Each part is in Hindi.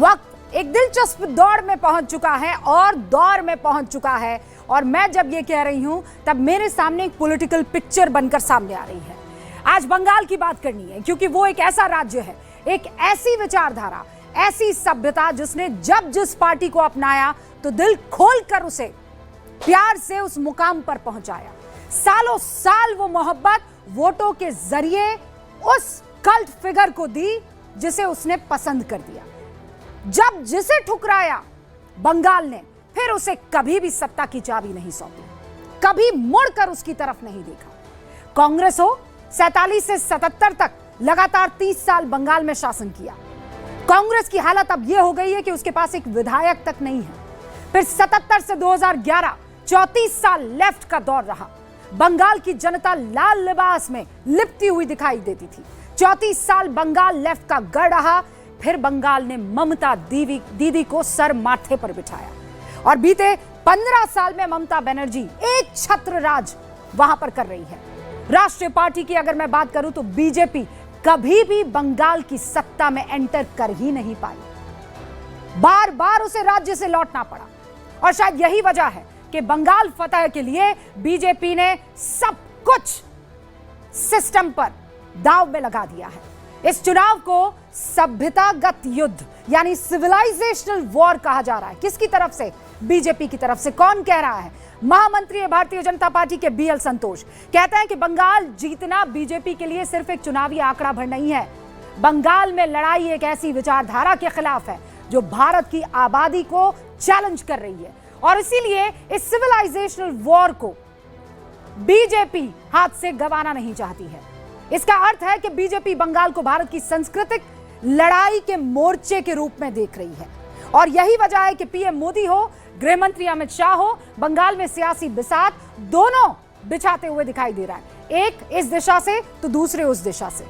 वक्त एक दिलचस्प दौड़ में पहुंच चुका है और दौर में पहुंच चुका है। और मैं जब ये कह रही हूं तब मेरे सामने एक पॉलिटिकल पिक्चर बनकर सामने आ रही है। आज बंगाल की बात करनी है क्योंकि वो एक ऐसा राज्य है, एक ऐसी विचारधारा, ऐसी सभ्यता जिसने जब जिस पार्टी को अपनाया तो दिल खोलकर उसे प्यार से उस मुकाम पर पहुंचाया। सालों साल वो मोहब्बत वोटों के जरिए उस कल्ट फिगर को दी जिसे उसने पसंद कर दिया। जब जिसे ठुकराया बंगाल ने फिर उसे कभी भी सत्ता की चाबी नहीं सौंपी, कभी मुड़कर उसकी तरफ नहीं देखा। कांग्रेस हो 47 से 77 तक लगातार 30 साल बंगाल में शासन किया। कांग्रेस की हालत अब यह हो गई है कि उसके पास एक विधायक तक नहीं है। फिर 77 से 2011 34 साल लेफ्ट का दौर रहा। बंगाल की जनता लाल लिबास में लिपटी हुई दिखाई देती थी। 34 साल बंगाल लेफ्ट का गढ़ रहा। फिर बंगाल ने ममता दीदी को सर माथे पर बिठाया और बीते 15 साल में ममता बनर्जी एक छत्र राज वहां पर कर रही है। राष्ट्रीय पार्टी की अगर मैं बात करूं तो बीजेपी कभी भी बंगाल की सत्ता में एंटर कर ही नहीं पाई। बार बार उसे राज्य से लौटना पड़ा और शायद यही वजह है कि बंगाल फतह के लिए बीजेपी ने सब कुछ सिस्टम पर दांव में लगा दिया है। इस चुनाव को सभ्यतागत युद्ध यानी सिविलाइजेशनल वॉर कहा जा रहा है। किसकी तरफ से? बीजेपी की तरफ से। कौन कह रहा है? महामंत्री भारतीय जनता पार्टी के बीएल संतोष कहते हैं कि बंगाल जीतना बीजेपी के लिए सिर्फ एक चुनावी आंकड़ा भर नहीं है। बंगाल में लड़ाई एक ऐसी विचारधारा के खिलाफ है जो भारत की आबादी को चैलेंज कर रही है और इसीलिए इस सिविलाइजेशनल वॉर को बीजेपी हाथ से गंवाना नहीं चाहती है। इसका अर्थ है कि बीजेपी बंगाल को भारत की सांस्कृतिक लड़ाई के मोर्चे के रूप में देख रही है और यही वजह है कि पीएम मोदी हो, गृह मंत्री अमित शाह हो, बंगाल में सियासी बिसात दोनों बिछाते हुए दिखाई दे रहा है। एक इस दिशा से तो दूसरे उस दिशा से।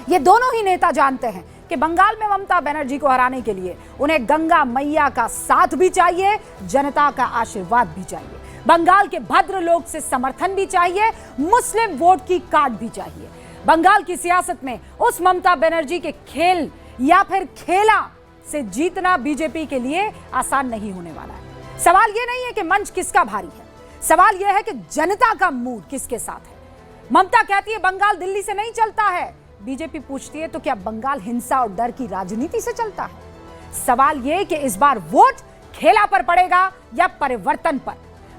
ये दोनों ही नेता जानते हैं कि बंगाल में ममता बनर्जी को हराने के लिए उन्हें गंगा मैया का साथ भी चाहिए, जनता का आशीर्वाद भी चाहिए, बंगाल के भद्र लोग से समर्थन भी चाहिए, मुस्लिम वोट की कार्ड भी चाहिए। बंगाल की सियासत में उस ममता बनर्जी के खेल या फिर खेला से जीतना बीजेपी के लिए आसान नहीं होने वाला है। सवाल यह नहीं है कि मंच किसका भारी है, सवाल यह है कि जनता का मूड किसके साथ है। ममता कहती है बंगाल दिल्ली से नहीं चलता है, बीजेपी पूछती है तो क्या बंगाल हिंसा और डर की राजनीति से चलता है? सवाल यह कि इस बार वोट खेला पर पड़ेगा या परिवर्तन पर।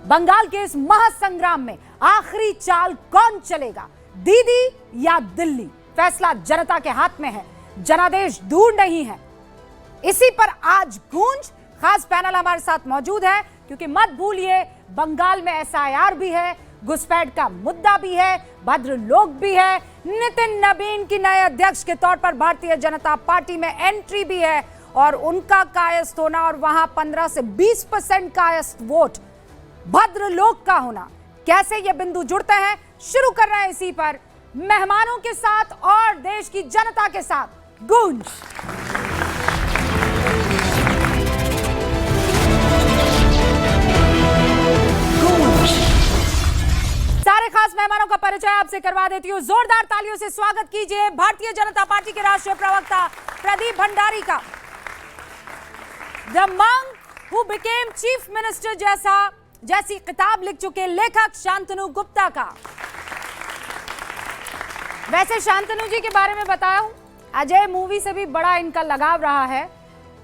बंगाल के इस महासंग्राम में आखिरी चाल कौन चलेगा, दीदी या दिल्ली? फैसला जनता के हाथ में है, जनादेश दूर नहीं है। इसी पर आज गूंज खास पैनल हमारे साथ मौजूद है क्योंकि मत भूलिए बंगाल में एसआईआर भी है, घुसपैठ का मुद्दा भी है, भद्र लोग भी है, नितिन नबीन की नए अध्यक्ष के तौर पर भारतीय जनता पार्टी में एंट्री भी है और उनका कायस्थ होना और वहां 15 से 20% कायस्थ वोट भद्र लोग का होना, कैसे ये बिंदु जुड़ते हैं? शुरू कर रहे हैं इसी पर मेहमानों के साथ और देश की जनता के साथ गूंज। सारे खास मेहमानों का परिचय आपसे करवा देती हूँ। जोरदार तालियों से स्वागत कीजिए भारतीय जनता पार्टी के राष्ट्रीय प्रवक्ता प्रदीप भंडारी का, the monk who became chief minister जैसी किताब लिख चुके लेखक शांतनु गुप्ता का। वैसे शांतनु जी के बारे में बताया हूं, अजय मूवी से भी बड़ा इनका लगाव रहा है।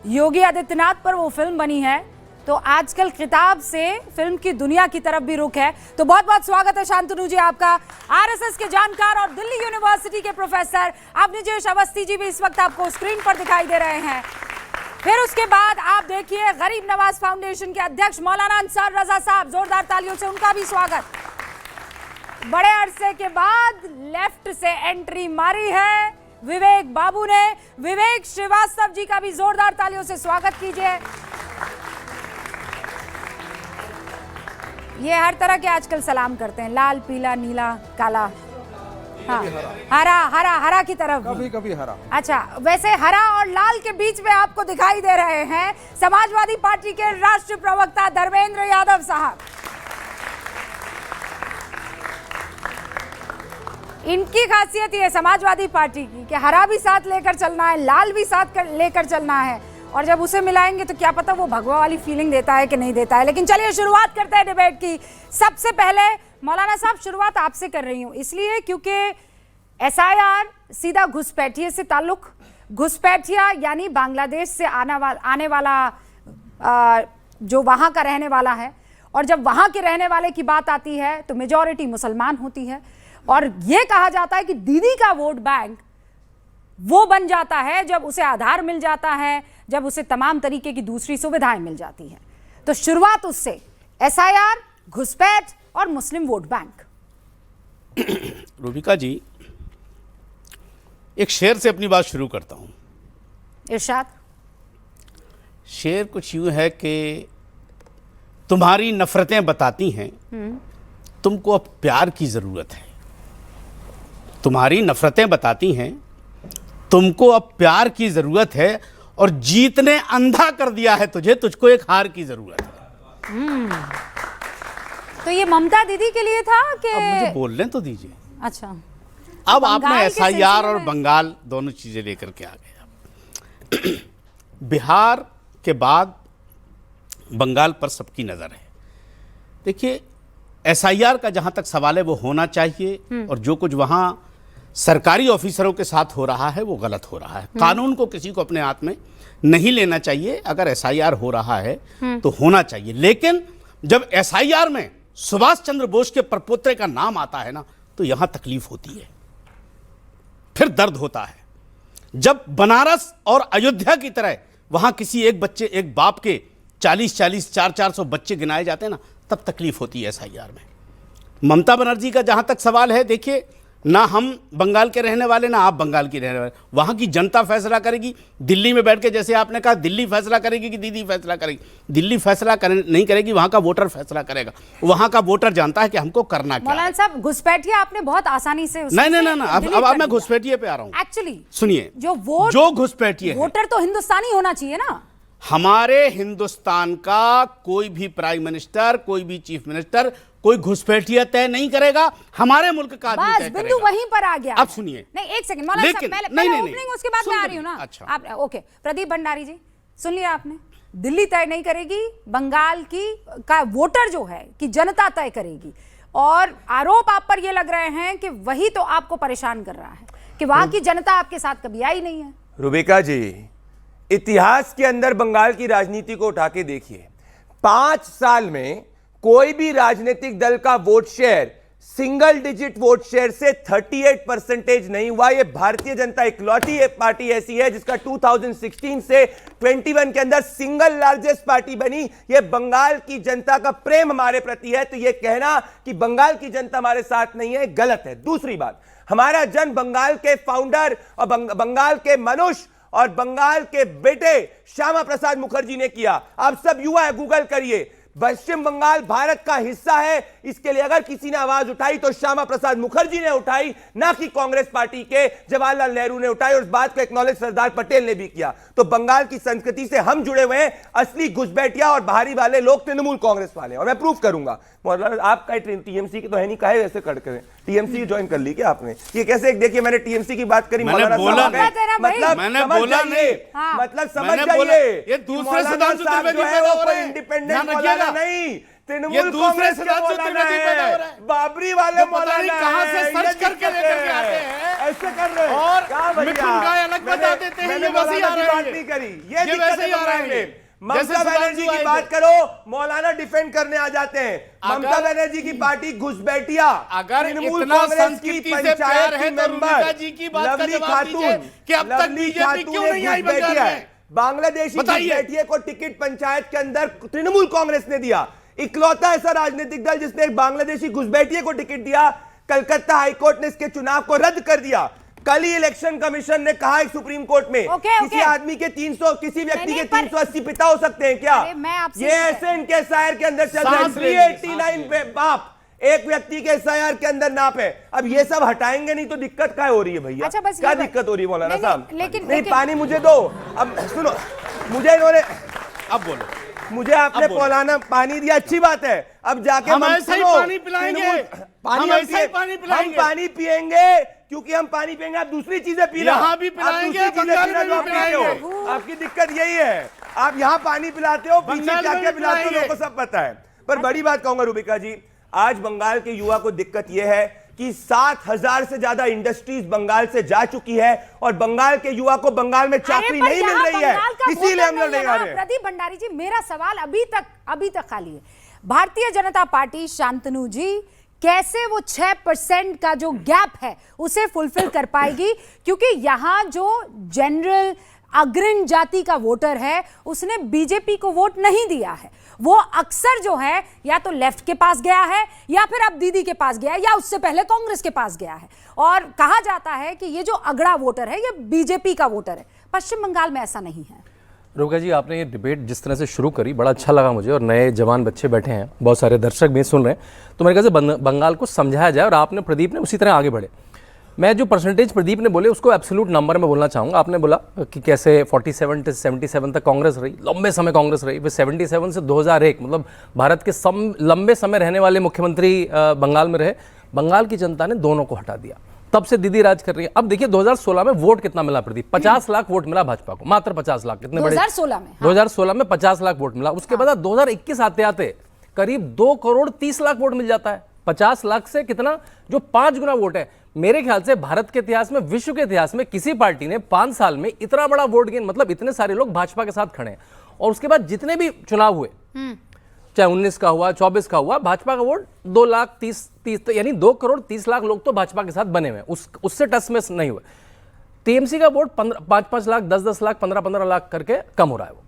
योगी आदित्यनाथ पर वो फिल्म बनी है तो आजकल किताब से फिल्म की दुनिया की तरफ भी रुख है। तो बहुत बहुत स्वागत है शांतनु जी आपका। आरएसएस के जानकार और दिल्ली यूनिवर्सिटी के प्रोफेसर अवनिजेश अवस्थी जी भी इस वक्त आपको स्क्रीन पर दिखाई दे रहे हैं। फिर उसके बाद आप देखिए गरीब नवाज फाउंडेशन के अध्यक्ष मौलाना अंसार रजा साहब, जोरदार तालियों से उनका भी स्वागत। बड़े अरसे के बाद लेफ्ट से एंट्री मारी है विवेक बाबू ने, विवेक श्रीवास्तव जी का भी जोरदार तालियों से स्वागत कीजिए। ये हर तरह के आजकल सलाम करते हैं, लाल पीला नीला काला, हाँ हरा हरा हरा की तरफ कभी कभी हरा। अच्छा, वैसे हरा और लाल के बीच में आपको दिखाई दे रहे हैं समाजवादी पार्टी के राष्ट्रीय प्रवक्ता धर्मेंद्र यादव साहब। इनकी खासियत ये समाजवादी पार्टी की कि हरा भी साथ लेकर चलना है, लाल भी साथ लेकर चलना है और जब उसे मिलाएंगे तो क्या पता वो भगवा वाली फीलिंग देता है कि नहीं देता है। लेकिन चलिए शुरुआत करते हैं डिबेट की। सबसे पहले मौलाना साहब शुरुआत आपसे कर रही हूं, इसलिए क्योंकि एसआईआर सीधा घुसपैठिए से ताल्लुक, घुसपैठिया यानी बांग्लादेश से आने वाला जो वहां का रहने वाला है, और जब वहां के रहने वाले की बात आती है तो मेजॉरिटी मुसलमान होती है, और यह कहा जाता है कि दीदी का वोट बैंक वो बन जाता है जब उसे आधार मिल जाता है, जब उसे तमाम तरीके की दूसरी सुविधाएं मिल जाती हैं। तो शुरुआत उससे, एसआईआर, घुसपैठ और मुस्लिम वोट बैंक। रूबिका जी, एक शेर से अपनी बात शुरू करता हूं। इरशाद। शेर कुछ यूं है कि तुम्हारी नफरतें बताती हैं तुमको अब प्यार की जरूरत है। तुम्हारी नफरतें बताती हैं तुमको अब प्यार की जरूरत है, और जीत ने अंधा कर दिया है तुझे, तुझको एक हार की जरूरत है। तो ये ममता दीदी के लिए था कि अब मुझे बोलने तो दीजिए। अच्छा, अब आपने बंगाल के एसआईआर और सिलसिले में- बंगाल दोनों चीजें लेकर के आ गए। बिहार के बाद बंगाल पर सबकी नजर है। देखिए, एसआईआर का जहां तक सवाल है वो होना चाहिए, और जो कुछ वहां सरकारी ऑफिसरों के साथ हो रहा है वो गलत हो रहा है। कानून को किसी को अपने हाथ में नहीं लेना चाहिए। अगर एसआईआर हो रहा है तो होना चाहिए, लेकिन जब एसआईआर में सुभाष चंद्र बोस के परपोते का नाम आता है ना, तो यहां तकलीफ होती है, फिर दर्द होता है। जब बनारस और अयोध्या की तरह वहां किसी एक बच्चे, एक बाप के 40-40, 400 बच्चे गिनाए जाते हैं ना, तब तकलीफ होती है एसआईआर में। ममता बनर्जी का जहां तक सवाल है, देखिए, ना हम बंगाल के रहने वाले, ना आप बंगाल की रहने वाले, वहां की जनता फैसला करेगी। दिल्ली में बैठ के, जैसे आपने कहा, दिल्ली फैसला करेगी कि दीदी फैसला करेगी? दिल्ली फैसला नहीं करेगी, वहां का वोटर फैसला करेगा। वहां का वोटर जानता है कि हमको करना क्या है। मौलाना साहब, घुसपैठिया आपने बहुत आसानी से नहीं, अब मैं घुसपैठिए पे आ रहा हूं। एक्चुअली सुनिए, जो घुसपैठिए वोटर तो हिंदुस्तानी होना चाहिए ना। हमारे हिंदुस्तान का कोई भी प्राइम मिनिस्टर, कोई भी चीफ मिनिस्टर, कोई घुसपैठिया तय नहीं करेगा, हमारे मुल्क का आदमी तय बिंदु करेगा। वहीं पर आ गया। अब सुनिए, नहीं, एक सेकंड मौलाना साहब, पहले ओपनिंग, उसके बाद मैं आ रही हूं ना। अच्छा, आप ओके, प्रदीप भंडारी जी, सुन लिया आपने। दिल्ली तय नहीं करेगी, बंगाल की का वोटर जो है कि जनता तय करेगी, और आरोप आप पर ये लग रहे हैं कि वही तो आपको परेशान कर रहा है कि वहां की जनता आपके साथ कभी आई नहीं है। रूबिका जी, इतिहास के अंदर बंगाल की राजनीति को उठा के देखिए। 5 साल में कोई भी राजनीतिक दल का vote share single digit vote share से 38% नहीं हुआ। यह भारतीय जनता इकलौती एक पार्टी ऐसी है जिसका 2016 से 21 के अंदर सिंगल लार्जेस्ट पार्टी बनी। यह बंगाल की जनता का प्रेम हमारे प्रति है, तो यह कहना कि बंगाल की जनता हमारे साथ नहीं है, गलत है। दूसरी बात, हमारा जन्म बंगाल के फाउंडर और बंगाल के मनुष्य और बंगाल के बेटे श्यामा प्रसाद मुखर्जी ने किया। आप सब युवा है, गूगल करिए। पश्चिम बंगाल भारत का हिस्सा है, इसके लिए अगर किसी ने आवाज उठाई तो श्यामा प्रसाद मुखर्जी ने उठाई, ना कि कांग्रेस पार्टी के जवाहरलाल नेहरू ने उठाई, और इस बात को एक्नॉलेज सरदार पटेल ने भी किया। तो बंगाल की संस्कृति से हम जुड़े हुए हैं। असली घुसपैठिया और बाहरी वाले लोग तृणमूल कांग्रेस वाले, और मैं प्रूव करूंगा। आपका टीएमसी की तो है नहीं, काहे वैसे कट करें? टीएमसी ज्वाइन कर ली क्या आपने? ये कैसे? देखिए, मैंने टीएमसी की बात करी, मैंने बोला नहीं, मतलब मैंने बोला नहीं, मतलब समझ जाइए, ये दूसरे सिद्धांत त्रिवेदी पैदा हो रहे हैं, इंडिपेंडेंट मौलाना नहीं, तृणमूल कांग्रेस के मौलाना है, बाबरी वाले मौलाना कहां से सर्च करके लेकर के आते हैं, ऐसे कर रहे हैं। और मिठुन गाय अलग बता देते हैं, ये वैसे ही आ रहे हैं। बात नहीं करी, ये वैसे ही आ रहे हैं। ममता बनर्जी की बात करो, मौलाना डिफेंड करने आ जाते हैं। ममता बनर्जी की पार्टी घुसपैठिया, अगर तृणमूल इतना कांग्रेस की संस्कृति से प्यार है तो मेंबर रूबिका जी की बात का जवाब दीजिए कि अब तक बीजेपी क्यों नहीं आई बंगाल में? बांग्लादेशी घुसपैठिए को टिकट पंचायत के अंदर तृणमूल कांग्रेस ने दिया। इकलौता ऐसा राजनीतिक दल जिसने एक बांग्लादेशी घुसपैठिए को टिकट दिया। कलकत्ता हाईकोर्ट ने इसके चुनाव को रद्द कर दिया। कल ही इलेक्शन कमिशन ने कहा एक सुप्रीम कोर्ट में, किसी आदमी के 300, किसी व्यक्ति के 380 पिता हो सकते हैं क्या? ये ऐसे इनके एसआईआर के अंदर चल रहा है। 389 बाप एक व्यक्ति के एसआईआर के अंदर नाप है। अब ये सब हटाएंगे नहीं तो दिक्कत क्या हो रही है भैया? अच्छा, बस क्या दिक्कत हो रही है मौलाना साहब? लेकिन पानी मुझे दो। अब सुनो, मुझे इन्होंने, अब बोलो, मुझे आपने मौलाना पानी दिया, अच्छी बात है। अब जाके हम ऐसे ही पानी पिलाएंगे, हम पानी पिएंगे क्योंकि हम पानी पिएंगे, आप दूसरी चीजें पी रहे हो। यहाँ भी पिलाएंगे, आप दूसरी चीजें बंगाल पी रहे में हो, भी आप पीते हो। पिलाएंगे। आपकी दिक्कत यही है, आप यहाँ पानी पिलाते हो, पीछे बंगाल क्या में क्या भी पिलाते हो, पिलाएंगे। लोगों को सब पता है। पर बड़ी बात कहूंगा रूबिका जी, आज बंगाल के युवा को दिक्कत यह है कि 7,000 से ज्यादा इंडस्ट्रीज बंगाल से जा चुकी है और बंगाल के युवा को बंगाल में चाकरी पर नहीं मिल यहाँ रही है, बंगाल का इसीलिए हम वोटर लोग नहीं आ है ना, रहे हैं। प्रदीप भंडारी जी, मेरा सवाल अभी तक खाली है। भारतीय जनता पार्टी, शांतनु जी, कैसे वो 6% का जो गैप है उसे फुलफिल कर पाएगी? क्योंकि यहां जो जनरल अग्रणी जाति का वोटर है उसने बीजेपी को वोट नहीं दिया है। वो अक्सर जो है या तो लेफ्ट के पास गया है या फिर अब दीदी के पास गया है या उससे पहले कांग्रेस के पास गया है। और कहा जाता है कि ये जो अगड़ा वोटर है ये बीजेपी का वोटर है। पश्चिम बंगाल में ऐसा नहीं है। रोका जी, आपने ये डिबेट जिस तरह से शुरू करी बड़ा अच्छा लगा मुझे, और नए जवान बच्चे बैठे हैं, बहुत सारे दर्शक भी सुन रहे हैं, तो मेरे ख्याल से बंगाल को समझाया जाए और आपने, प्रदीप ने उसी तरह आगे बढ़े। मैं जो परसेंटेज प्रदीप ने बोले उसको एब्सोल्यूट नंबर में बोलना चाहूँगा। आपने बोला कि कैसे 47 से 77 तक कांग्रेस रही, लंबे समय कांग्रेस रही, फिर 77 से 2001, मतलब भारत के लंबे समय रहने वाले मुख्यमंत्री बंगाल में रहे। बंगाल की जनता ने दोनों को हटा दिया, तब से दीदी राज कर रही है। अब देखिए 2016 में वोट कितना मिला प्रदीप? 50 लाख वोट मिला भाजपा को, मात्र 50 लाख। कितने बड़े? 2016 में 2016 में 50 लाख वोट मिला। उसके बाद 2021 आते आते करीब 2 करोड़ 30 लाख वोट मिल जाता है। 50 लाख से कितना, जो 5 गुना वोट है। मेरे ख्याल से भारत के इतिहास में, विश्व के इतिहास में किसी पार्टी ने 5 साल में इतना बड़ा वोट गेन, मतलब इतने सारे लोग भाजपा के साथ खड़े हैं। और उसके बाद जितने भी चुनाव हुए, चाहे 19 का हुआ, 24 का हुआ, भाजपा का वोट 2 लाख 30 यानी 2 करोड़ 30 लाख लोग तो भाजपा के साथ बने हुए, उससे टच में नहीं हुए। टीएमसी का वोट 5-5 लाख, 10-10 लाख, 15-15 लाख करके कम हो रहा है। वो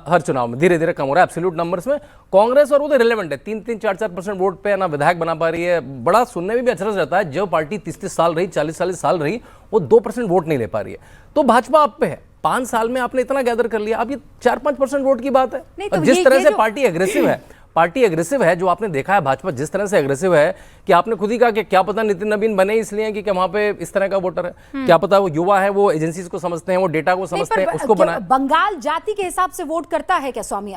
हर चुनाव में धीरे धीरे कम हो रहा है एब्सोल्यूट नंबर्स में। कांग्रेस और वो तो रिलेवेंट है, 3-3, 4-4% वोट पे ना विधायक बना पा रही है। बड़ा सुनने में भी अचरज रहता है, जो पार्टी 30-30 साल रही, 40-40 साल रही, वो 2% वोट नहीं ले पा रही है। तो भाजपा आप पे है, 5 साल में आपने इतना गैदर कर लिया, अब ये 4-5% वोट की बात है। तो जिस तरह से पार्टी एग्रेसिव है, जो आपने देखा है भाजपा जिस तरह से एग्रेसिव है कि आपने खुद ही कहा कि क्या पता नितिन नवीन बने इसलिए कि वहां पे इस तरह का वोटर है, क्या पता वो युवा है, वो एजेंसीज को समझते हैं, वो डेटा को समझते हैं, उसको बनाए। बंगाल जाति के हिसाब से वोट करता है क्या स्वामी?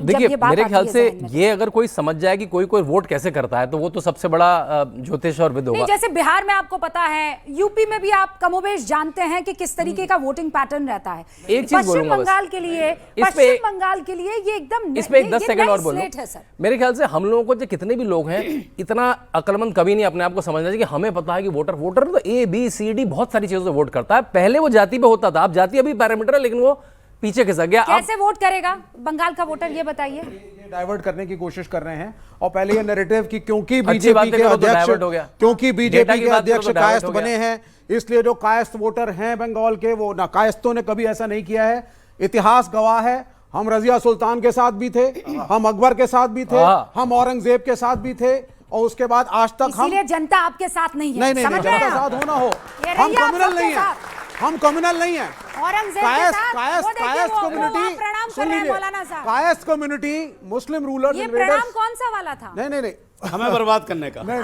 देखिए मेरे ख्याल से ये अगर कोई समझ जाए कि कोई वोट कैसे करता है तो वो तो सबसे बड़ा ज्योतिष और विद होगा। जैसे बिहार में आपको पता है, यूपी में भी आप कमोबेश जानते हैं कि किस तरीके का वोटिंग पैटर्न रहता है। एक चीज पश्चिम बंगाल के लिए ये एकदम इस पे 10 सेकंड और बोलो। मेरे ख्याल से हम लोगों को जो कितने भी लोग हैं, इतना अक्लमंद कभी नहीं अपने आप को समझना चाहिए कि हमें पता है कि वोटर तो A-B-C-D बहुत सारी चीजों से वोट करता है। पहले वो जाति पे होता था, अब जाति अभी पैरामीटर है, लेकिन वो पीछे खिसक गया। कैसे वोट करेगा बंगाल का वोटर, ये बताइए। ये डाइवर्ट करने की कोशिश कर रहे हैं, और पहले ये नैरेटिव कि क्योंकि बात बीजेपी के करो तो अध्यक्ष डाइवर्ट हो गया। क्योंकि बीजेपी के अध्यक्ष तो डाइवर्ट कायस्थ हो गया। बने हैं, इसलिए जो कायस्थ वोटर हैं बंगाल के, वो ना, कायस्थों ने कभी ऐसा नहीं किया है। इतिहास गवाह है, हम रजिया सुल्तान के साथ भी थे, हम अकबर के साथ भी थे, हम औरंगजेब के साथ भी थे, और उसके बाद आज तक हम, इसीलिए जनता आपके साथ नहीं है। नहीं समझ रहे जनता हैं आप? साथ होना हो, ये हम रहिए आप कम्युनल सबके नहीं है, साथ। हम कम्युनल नहीं है। औरंगजेब के साथ, वो देखिए, कायस्थ वो कम्युनिटी, वहाँ प्रणाम कर रहे हैं मौलाना साहब। कायस्थ कम्युनिटी, मुस्लिम रूलर्स, ये प्रणाम कौन सा वाला था? नहीं हमें बर्बाद करने का। नहीं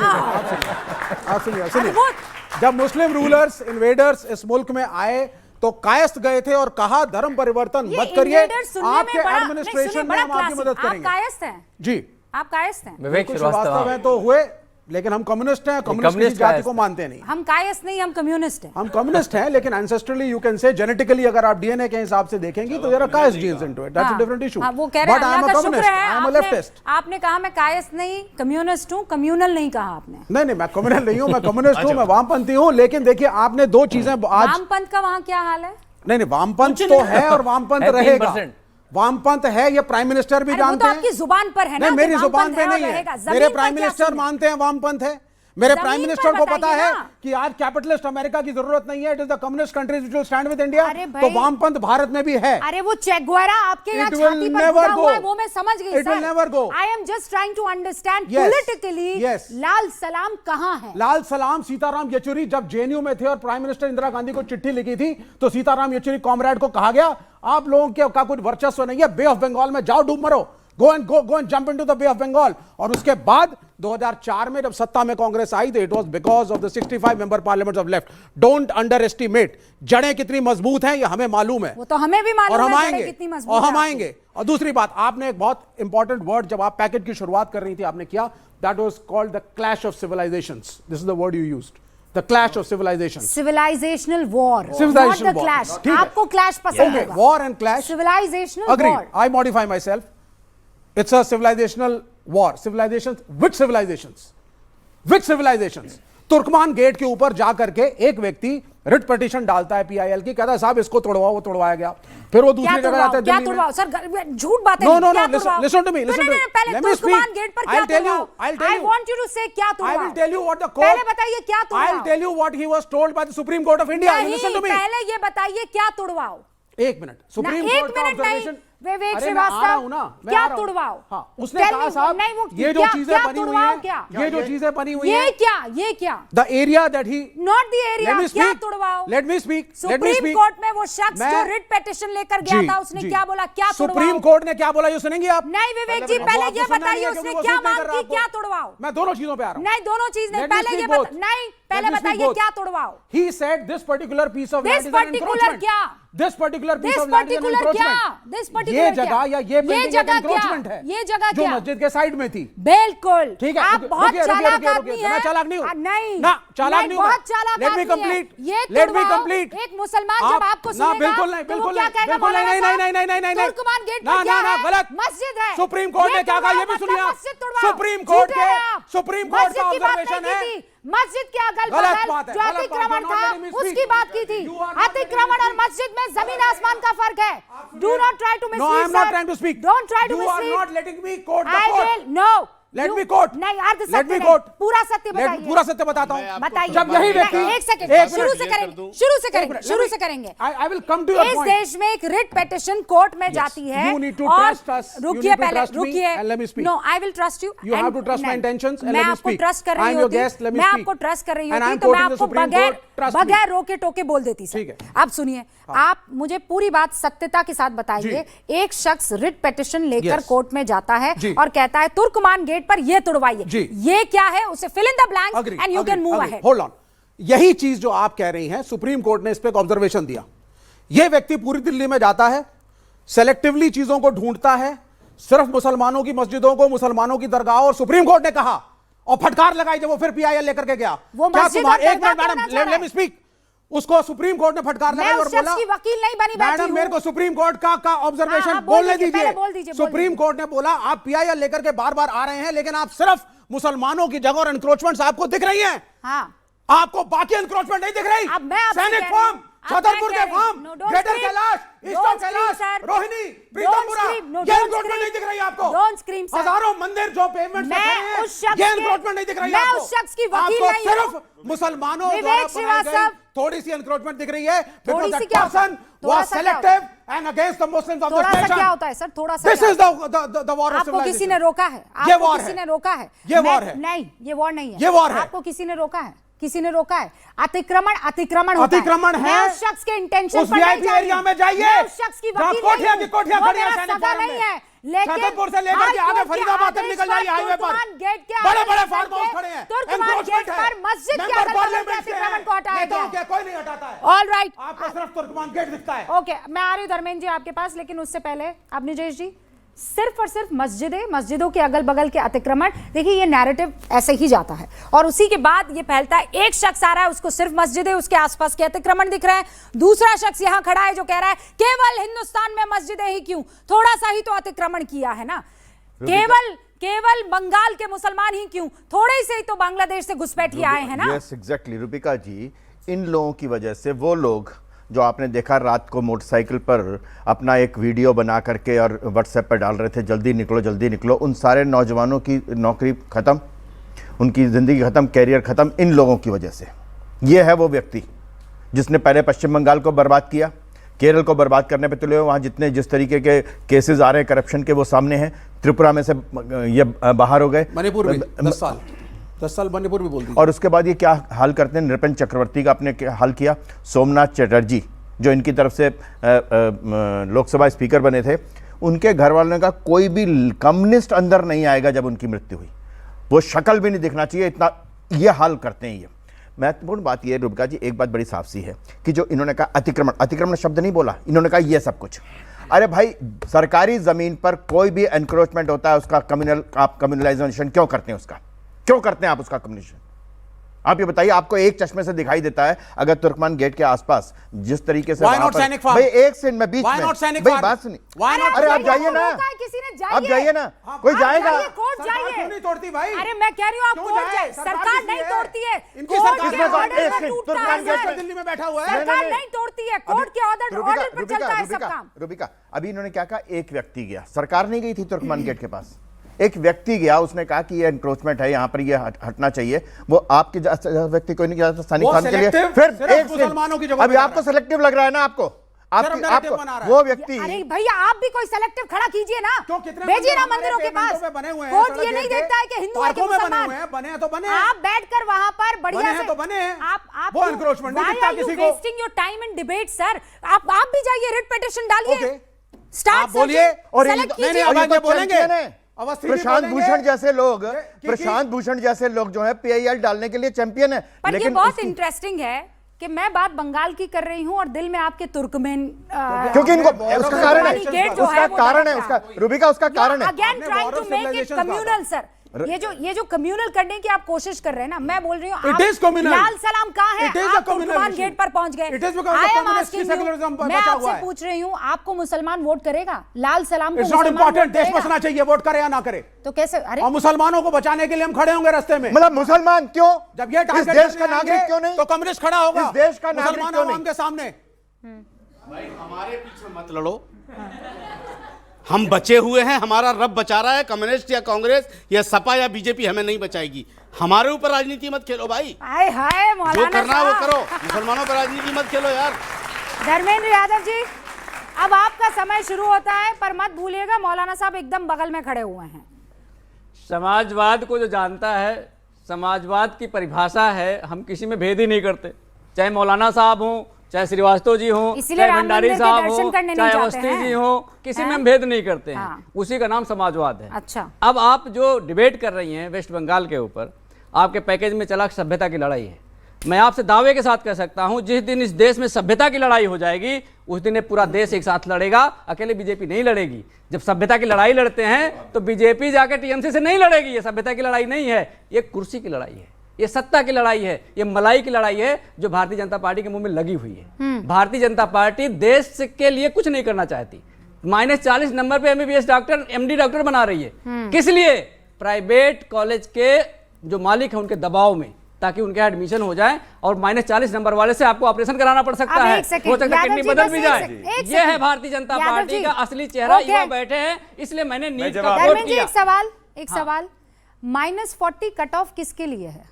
आप सुनिए अद्भुत। जब मुस्लिम रूलर्स, इन्वेडर्स इस मुल्क में आए तो कायस्थ गए थे और कहा धर्म परिवर्तन ये मत करिए, invaders सुनने में आपके बड़ा- एडमिनिस्ट्रेशन नहीं, में बड़ा हम आपकी क्लासिक। मदद आप करेंगे। कायस्थ हैं? जी, आप कायस्थ हैं? विवेक कुछ श्रीवास्तव वास्तव में तो हुए, लेकिन हम कम्युनिस्ट हैं, कम्युनिस्ट की जाति को मानते नहीं। हम कायस्थ नहीं, हम कम्युनिस्ट हैं। हम कम्युनिस्ट हैं, लेकिन ancestrally you can say, genetically अगर आप डीएनए के हिसाब से देखेंगे तो there are Kayastha genes into it, that's a different issue. वो कह रहे हैं बट आई एम अल्लाह अ का शुक्र कम्युनिस्ट, है, आई एम अ लेफ्टिस्ट। आपने कहा मैं कायस्थ नहीं, कम्युनिस्ट हूँ, कम्युनल नहीं कहा आपने। नहीं मैं कम्युनल नहीं हूं, मैं कम्युनिस्ट हूं, मैं वामपंथी हूं, लेकिन देखिए आपने दो चीजें आज, वामपंथ का वहाँ क्या हाल है? नहीं वामपंथ तो है और वामपंथ है, रहेगा। 3%। वामपंथ है, ये प्राइम मिनिस्टर भी अरे वो जानते तो हैं। आपकी जुबान पर है ना, नहीं मेरी कि जुबान वामपंथ पे है और नहीं है, रहेगा। मेरे जमीन प्राइम पर क्या मिनिस्टर सुने? मानते हैं वामपंथ है। मेरे जमीन प्राइम पर मिनिस्टर को पता बताइए है ना। कि आज कैपिटलिस्ट अमेरिका की जरूरत नहीं है, it is the communist countries which will stand with India. अरे भाई, तो वामपंथ भारत में भी है। अरे वो चेक गुएरा आपके यहाँ It will छाती पर never गुदा हुआ है, go. वो मैं समझ गई। It will never go. I am just trying to understand Yes. Politically Yes. लाल सलाम कहाँ है? लाल सलाम सीताराम येचुरी जब जेएनयू में थे और प्राइम मिनिस्टर इंदिरा गांधी को चिट्ठी लिखी थी, तो सीताराम येचुरी कॉमरेड को कहा गया आप लोगों के का कुछ वर्चस्व नहीं है, बे ऑफ बंगाल में जाओ, डूब मरो, go and jump into the bay of Bengal. और उसके बाद 2004 में जब सत्ता में कांग्रेस आई, तो it was because of the 65 member parliament of left. Don't under estimate, जड़ें कितनी मजबूत हैं ये हमें मालूम है, वो तो हमें भी मालूम और हम है आएंगे, कितनी मजबूत और है हम आपकी। आएंगे। और दूसरी बात, आपने एक बहुत इंपॉर्टेंट वर्ड जब आप पैकेज की शुरुआत कर रही थी आपने किया, that was called the clash of civilizations. This is the word you used. The clash of civilizations. Civilizational war, Civilization not the war. Clash. ठीक है। आपको क्लैश पसंद Okay, होगा। war and clash. Civilisational Agreed. War. I modify myself. It's a civilizational war. Civilizations. Which civilizations? Which civilizations? Turkman Gate के ऊपर जा करके एक व्यक्ति रिट पिटीशन डालता है पीआईएल की, कहता है साहब इसको तोड़वाओ, वो तोड़वाया गया। फिर वो क्या दूसरी जगह तोड़वाओ? जाता है क्या दिल्ली में। तोड़वाओ? सर झूठ बातें No, नहीं, no, क्या no. तोड़वाओ? Listen to me. Listen to me. पहले Let me Turkman speak. Gate पर क्या I'll tell you. तोड़वाओ? I'll tell I you. want you to say क्या I तोड़वाओ? will tell you what the court. पहले बताइए क्या तोड़वाओ? I'll tell you what he was told by the Supreme Court of India. You नहीं, listen to me. पहले ये बताइए क्या तोड़वाओ? एक मिनट। सुप्रीम एक कोर्ट का मिनट नहीं, ऑब्जर्वेशन। विवेक अरे मैं आ रहा हूं श्रीवास्तव, ना, मैं क्या आ रहा हूं। तोड़वाओ? हाँ, उसने Tell कहा me, साहब नहीं, वो ये जो क्या- चीजें क्या बनी हुई तोड़वाओ? हैं, क्या? ये जो चीजें बनी हुई ये हैं, क्या? ये क्या? The area that he not the area, Let me क्या speak. तोड़वाओ? Let me speak. Let me supreme speak. Court में वो शख्स मैं- जो रिट पिटीशन लेकर गया जी, था, उसने जी। क्या बोला? क्या सुप्रीम तोड़वाओ? कोर्ट ने क्या बोला ये सुनेंगे आप? नहीं विवेक जी, वो पहले आपको ये सुनना नहीं बताइए है उसने क्योंकि वो क्या सुन नहीं मांग कर रहा की, आपको। क्या तोड़वाओ? मैं दोनों चीजों पे आ रहा हूं। नहीं, दोनों चीज नहीं, Let me पहले speak ये both. नहीं, पहले Let me speak बताइए both. क्या तोड़वाओ? He said this particular piece of This land is an particular encroachment. क्या? This particular piece This of land is an particular क्या? encroachment. This particular ये क्या? जगह या ये building एक जगह encroachment क्या? है ये जगह जो क्या? मस्जिद के साइड में थी। बिल्कुल। ठीक है, आप रुकिए, बहुत रुकिए, चालाक रुकिए, आदमी रुकिए, हैं। मैं चालाक नहीं हूं। नहीं ना, चालाक नहीं हूं बहुत मैं। चालाक Let me आदमी हैं। complete. ये Let me तोड़वाओ, complete. एक मुसलमान जब आपको ना, सुनेगा बिल्कुल नहीं, तो वो बिल्कुल क्या नहीं, कहेगा? बिल्कुल नहीं, मौलाना नहीं, साहब, नहीं, नहीं, नहीं, नहीं, तुर्कमान गेट ना, पर क्या ना, है? गलत। मस्जिद है। सुप्रीम कोर्ट ये ने क्या कहा ये भी तोड़वाओ, सुनिए आप। मस्जिद तोड़वाओ। सुप्रीम कोर्ट झूठे हैं के आप। सुप्रीम कोर्ट मस्जिद का की बात ऑब्जर्वेशन नहीं है। की थी। मस्जिद के अगल गलत बगल बात है, जो गलत बात है, अतिक्रमण not था letting me speak. उसकी बात की थी। You are not अतिक्रमण और letting me मस्जिद में जमीन आसमान का फर्क है। Do not try to No, I am not trying to speak. Don't try to You are mislead. not letting me quote the I court. will no. Let You- me quote. नहीं, अर्ध Let सत्य me नहीं, quote. पूरा सत्य बताइए। पूरा सत्य बताता हूँ। बताइए। जब यही व्यक्ति नहीं, एक सेकंड, एक शुरू मिनट, से clear कर करेंगे, दूं। शुरू से एक करेंगे, मिनट, शुरू let से me- करेंगे। I will come to your इस point. देश में एक रिट पिटीशन कोर्ट में जाती है You need to और trust us. You रुकिए need to पहले, trust me रुकिए। and let me speak. No, I will trust you. You have to trust my intentions and मैं let me आपको speak. ट्रस्ट कर रही I'm your होती, guest, let me मैं speak. आपको ट्रस्ट कर रही And होती I'm तो मैं quoting the आपको Supreme बगैर Court. Trust me. बगैर रोके टोके बोल देती ठीक सर। है। आप सुनिए, आप मुझे पूरी बात सत्यता के साथ बताइए। एक शख्स रिट पिटीशन लेकर Yes. कोर्ट में जाता है जी। और कहता है तुर्कमान गेट पर ये तोड़वाइए। जी। ये क्या है? उसे fill in the blanks and you can move ahead. Hold on. यही चीज जो आप कह रही हैं, सुप्रीम कोर्ट ने इस पे एक ऑब्जर्वेशन दिया। यह व्यक्ति पूरी दिल्ली में जाता है, सेलेक्टिवली चीजों को ढूंढता है, सिर्फ मुसलमानों की मस्जिदों को, मुसलमानों की दरगाह, और सुप्रीम कोर्ट ने कहा और फटकार लगाई जब वो फिर पीआईएल लेकर के गया। वो क्या मस्जिद तुम्हारे और एक दरगाह मिनट मैडम, तोड़ना चाह लेट मी स्पीक। उसको सुप्रीम कोर्ट ने फटकार मैं लगाई और उस शख्स बोला, की वकील नहीं बनी बैठी मैडम हूं। मेरे को सुप्रीम कोर्ट का ऑब्जर्वेशन हाँ, बोल बोलने दीजिए, दीजिए। पहले बोल दीजिए, बोल सुप्रीम दीजिए। कोर्ट ने बोला आप पीआईएल लेकर के बार बार आ रहे हैं, लेकिन आप सिर्फ मुसलमानों की जगह और एनक्रोचमेंट्स आपको दिख रही हैं। हाँ, आपको बाकी एनक्रोचमेंट नहीं दिख रही। अब मैं आपसे सैनिक कह रही फार्म, हूं, छतरपुर अब के मैं कह रही फार्म, हूं, no, don't greater scream. Kailash, east Don't of Kailash, scream, sir. Rohini, Don't Pritampura, scream, no, ये don't एनक्रोचमेंट scream. नहीं दिख रही आपको। Don't scream, sir. हजारों मंदिर जो पेमेंट मैं हैं, उस शख्स ये के- एनक्रोचमेंट नहीं दिख रही मैं आपको। उस शख्स की वकील आपको नहीं हूं। सिर्फ मुसलमानों विवेक द्वारा बनाई गई श्रीवास्तव, थोड़ी सी एनक्रोचमेंट दिख रही है, थोड़ी because सी that क्या होता है? person थोड़ा was सा क्या होता selective and against the Muslims of this थोड़ा सा nation. क्या होता है सर? थोड़ा सा This क्या is the war of आपको किसी civilization. ने रोका है? ये आपको war किसी है। ने रोका है? ये मैं- war है। नहीं, ये वॉर नहीं है। ये war है। आपको किसी ने रोका है? किसी ने रोका है? अतिक्रमण अतिक्रमण होता अतिक्रमण है। मैं उस शख्स के इंटेंशन उस पर नहीं VIP जा रही एरिया हूं। में जाइए। मैं उस शख्स की जहां वकील कोठियां नहीं की कोठियां हूं। वो खड़ी हैं मेरा सैनिक सगा फार्म नहीं में। है। लेकिन छतरपुर से लेकर के हाई आगे कोर्ट के फरीदाबाद तक आदेश निकल पर जाइए हाईवे पर। तुर्कमान गेट के बड़े आदेश बड़े पर फार्म हाउस खड़े हैं। तुर्कमान गेट Encroachment है। पर मस्जिद के मेंबर अगल बगल के पार्लियामेंट से अतिक्रमण हैं। को हटाया नेताओं गया। के कोई नहीं हटाता है। ऑल राइट, आपको सिर्फ तुर्कमान गेट दिखता है। ओके, मैं आ रही हूँ धर्मेंद्र जी आपके पास, लेकिन उससे पहले अब निजेश जी, सिर्फ और सिर्फ मस्जिदों के अगल बगल के अतिक्रमण, देखिए ये नैरेटिव ऐसे ही जाता है और उसी के बाद ये फैलता है। एक शख्स आ रहा है, उसको सिर्फ मस्जिदें, उसके आसपास के अतिक्रमण दिख रहे हैं। दूसरा शख्स यहां खड़ा है जो कह रहा है केवल हिंदुस्तान में मस्जिदें ही क्यों, थोड़ा सा ही तो अतिक्रमण किया है ना, केवल बंगाल के मुसलमान ही क्यों, थोड़े से ही तो बांग्लादेश से घुसपैठिए आए हैं ना। यस एग्जैक्टली रूबिका जी, इन लोगों की वजह से वो लोग जो आपने देखा रात को मोटरसाइकिल पर अपना एक वीडियो बना करके और व्हाट्सएप पर डाल रहे थे जल्दी निकलो, उन सारे नौजवानों की नौकरी ख़त्म, उनकी ज़िंदगी ख़त्म, कैरियर ख़त्म इन लोगों की वजह से। ये है वो व्यक्ति जिसने पहले पश्चिम बंगाल को बर्बाद किया, केरल को बर्बाद करने पे तुले हुए, वहाँ जितने जिस तरीके के केसेस आ रहे हैं करप्शन के वो सामने हैं। त्रिपुरा में से ये बाहर हो गए, मणिपुर भी 10 साल मणिपुर भी बोल दी। और उसके बाद ये क्या हाल करते हैं, नृपेंद्र चक्रवर्ती का आपने क्या हाल किया, सोमनाथ चटर्जी जो इनकी तरफ से लोकसभा स्पीकर बने थे, उनके घर वालों का कोई भी कम्युनिस्ट अंदर नहीं आएगा जब उनकी मृत्यु हुई, वो शक्ल भी नहीं दिखना चाहिए, इतना ये हाल करते हैं ये। महत्वपूर्ण बात यह रूबिका जी, एक बात बड़ी साफ सी है कि जो इन्होंने कहा अतिक्रमण शब्द नहीं बोला, इन्होंने कहा ये सब कुछ। अरे भाई, सरकारी जमीन पर कोई भी एनक्रोचमेंट होता है उसका आप कम्युनलाइजेशन क्यों करते हैं, उसका क्यों करते हैं आप उसका कम्युनिकेशन? आप ये बताइए, आपको एक चश्मे से दिखाई देता है अगर तुर्कमान गेट के आसपास जिस तरीके से Why वहां not पर- सैनिक फार्म? भाई एक सेकंड में बीच Why में not सैनिक भाई फार्म? बात सुनिए। Why not? अरे आप जाइए ना, रोका है किसी ने, जाइए। आप जाइए ना, कोई आप जाएगा। जाइए, कोर्ट सरकार जाइए। क्यों नहीं तोड़ती भाई? अरे मैं कह रही हूँ आप क्यों कोर्ट जाए? जाए, सरकार सरकार किसकी नहीं है? तोड़ती है, इनकी कोर्ट सरकार के किसमें ऑर्डर एक पर सेकंड, टूटता तुर्कमान है गेट सर। पर दिल्ली में बैठा हुआ है। सरकार नहीं तोड़ती है, कोर्ट के ऑर्डर पर चलता है सब काम। रुबिका, अभी इन्होंने क्या कहा, एक व्यक्ति गया, सरकार नहीं गई थी तुर्कमान गेट के पास, एक व्यक्ति गया, उसने कहा कि ये एनक्रोचमेंट है, यहाँ पर ये हटना चाहिए। वो आपके व्यक्ति कोई नहीं गया था सैनिक वो खान के लिए। selective फिर सिर्फ एक मुसलमानों की जगह अभी पे आपको जा रहा है। सेलेक्टिव लग रहा है ना, आपको narrative बना रहा है। वो व्यक्ति अरे भैया आप भी कोई सेलेक्टिव खड़ा कीजिए ना, क्यों? कितने भेजिए ना मंदिर मंदिरों के हमारे पास। पेमेंटों पे बने हुए हैं, कोर्ट सड़क ये नहीं गेट देखता है कि हिंदू है कि पार्कों में बने मुसलमान। हुए हैं, बने हैं तो बने हैं। आप बैठकर वहां पर बढ़िया बने हैं से तो बने हैं। आप वो encroachment नहीं दिखता किसी को। Wasting your time in debate sir. आप भी जाइए, रिट पिटीशन डालिए, Okay. स्टार्ट आप बोलिए और सेलेक्ट नहीं, कीजिए। अब आगे बोलेंगे। चैंपियन है। अवस्थी भी प्रशांत बोलेंगे। भूषण जैसे लोग, कि- प्रशांत भूषण जैसे लोग जो है पीआईएल डालने के लिए चैंपियन है। पर ये लेकिन बहुत उसकी- इंटरेस्टिंग है कि मैं बात बंगाल की कर रही हूं और दिल में आपके तुर्कमेन क्योंकि इनको उसका कारण है, गेट जो है उसका वो कारण है, दबा उसका रहा है। रूबिका उसका कारण है। अगेन आपने trying war to of make it civilizations communal sir. ये जो कम्युनल करने की आप कोशिश कर रहे हैं ना, मैं बोल रही हूँ It is communal. लाल सलाम कहाँ है? It is a आप communal तुर्कमान issue. गेट पर पहुंच गए। It is because I the am communist asking you, secularism मैं बचा हुआ आपसे है। पूछ रही हूँ, आपको मुसलमान वोट करेगा? लाल सलाम को इट्स नॉट मुसलमान इंपॉर्टेंट, वोट देश करेगा? बसना चाहिए, वोट करे या ना करे। तो कैसे? अरे और मुसलमानों को बचाने के लिए हम खड़े होंगे रास्ते में। मतलब मुसलमान क्यों? जब ये इस टारगेट देश का करने नागरिक आएंगे, क्यों नहीं? तो कम्युनिस्ट खड़ा होगा इस देश का नागरिक मुसलमान क्यों अवाम नहीं? के सामने। भाई हमारे पीछे मत लड़ो, हम बचे हुए हैं, हमारा रब बचा रहा है। कम्युनिस्ट या कांग्रेस या सपा या बीजेपी हमें नहीं बचाएगी। हमारे ऊपर राजनीति मत खेलो भाई, हाय हाय जो मौलाना करना है वो साहब। करो, मुसलमानों पर राजनीति मत खेलो यार। धर्मेंद्र यादव जी, अब आपका समय शुरू होता है, पर मत भूलिएगा मौलाना साहब एकदम बगल में खड़े हुए हैं। समाजवाद को जो जानता है, समाजवाद की परिभाषा है, हम किसी में भेद ही नहीं करते, चाहे मौलाना साहब हों, चाहे श्रीवास्तव जी हों, इसीलिए चाहे राम भंडारी मंदिर के साहब दर्शन हों, करने नहीं चाहे जाते अवस्थी हैं। जी हों, किसी में हैं? हम भेद नहीं करते हैं। हाँ। उसी का नाम समाजवाद है। अच्छा। अब आप जो डिबेट कर रही हैं वेस्ट बंगाल के ऊपर, आपके पैकेज में चला सभ्यता की लड़ाई है। मैं आपसे दावे के साथ कह सकता हूं, जिस दिन इस देश में सभ्यता की लड़ाई हो जाएगी, उस दिन ये पूरा देश एक साथ लड़ेगा, अकेले बीजेपी नहीं लड़ेगी। जब सभ्यता की लड़ाई लड़ते हैं तो बीजेपी जाकर टीएमसी से नहीं लड़ेगी। ये सभ्यता की लड़ाई नहीं है, ये कुर्सी की लड़ाई है, ये सत्ता की लड़ाई है, ये मलाई की लड़ाई है जो भारतीय जनता पार्टी के मुंह में लगी हुई है। भारतीय जनता पार्टी देश के लिए कुछ नहीं करना चाहती। -40 नंबर पे एमबीबीएस डॉक्टर, एमडी डॉक्टर बना रही है। किस लिए? प्राइवेट कॉलेज के जो मालिक है उनके दबाव में, ताकि उनके एडमिशन हो जाए और -40 नंबर वाले से आपको ऑपरेशन कराना पड़ सकता अब है, एक सेकंड, हो सकता है यादव किडनी जी, बदल बस भी एक जाए। सेकंड, एक ये है सेकंड। भारतीय जनता यादव पार्टी जी, का असली चेहरा। ओके। युवा बैठे हैं, इसलिए मैंने नीट का जवाब- वोट धर्मेंद्र जी, किया। एक सवाल, -40 कट ऑफ किसके लिए है?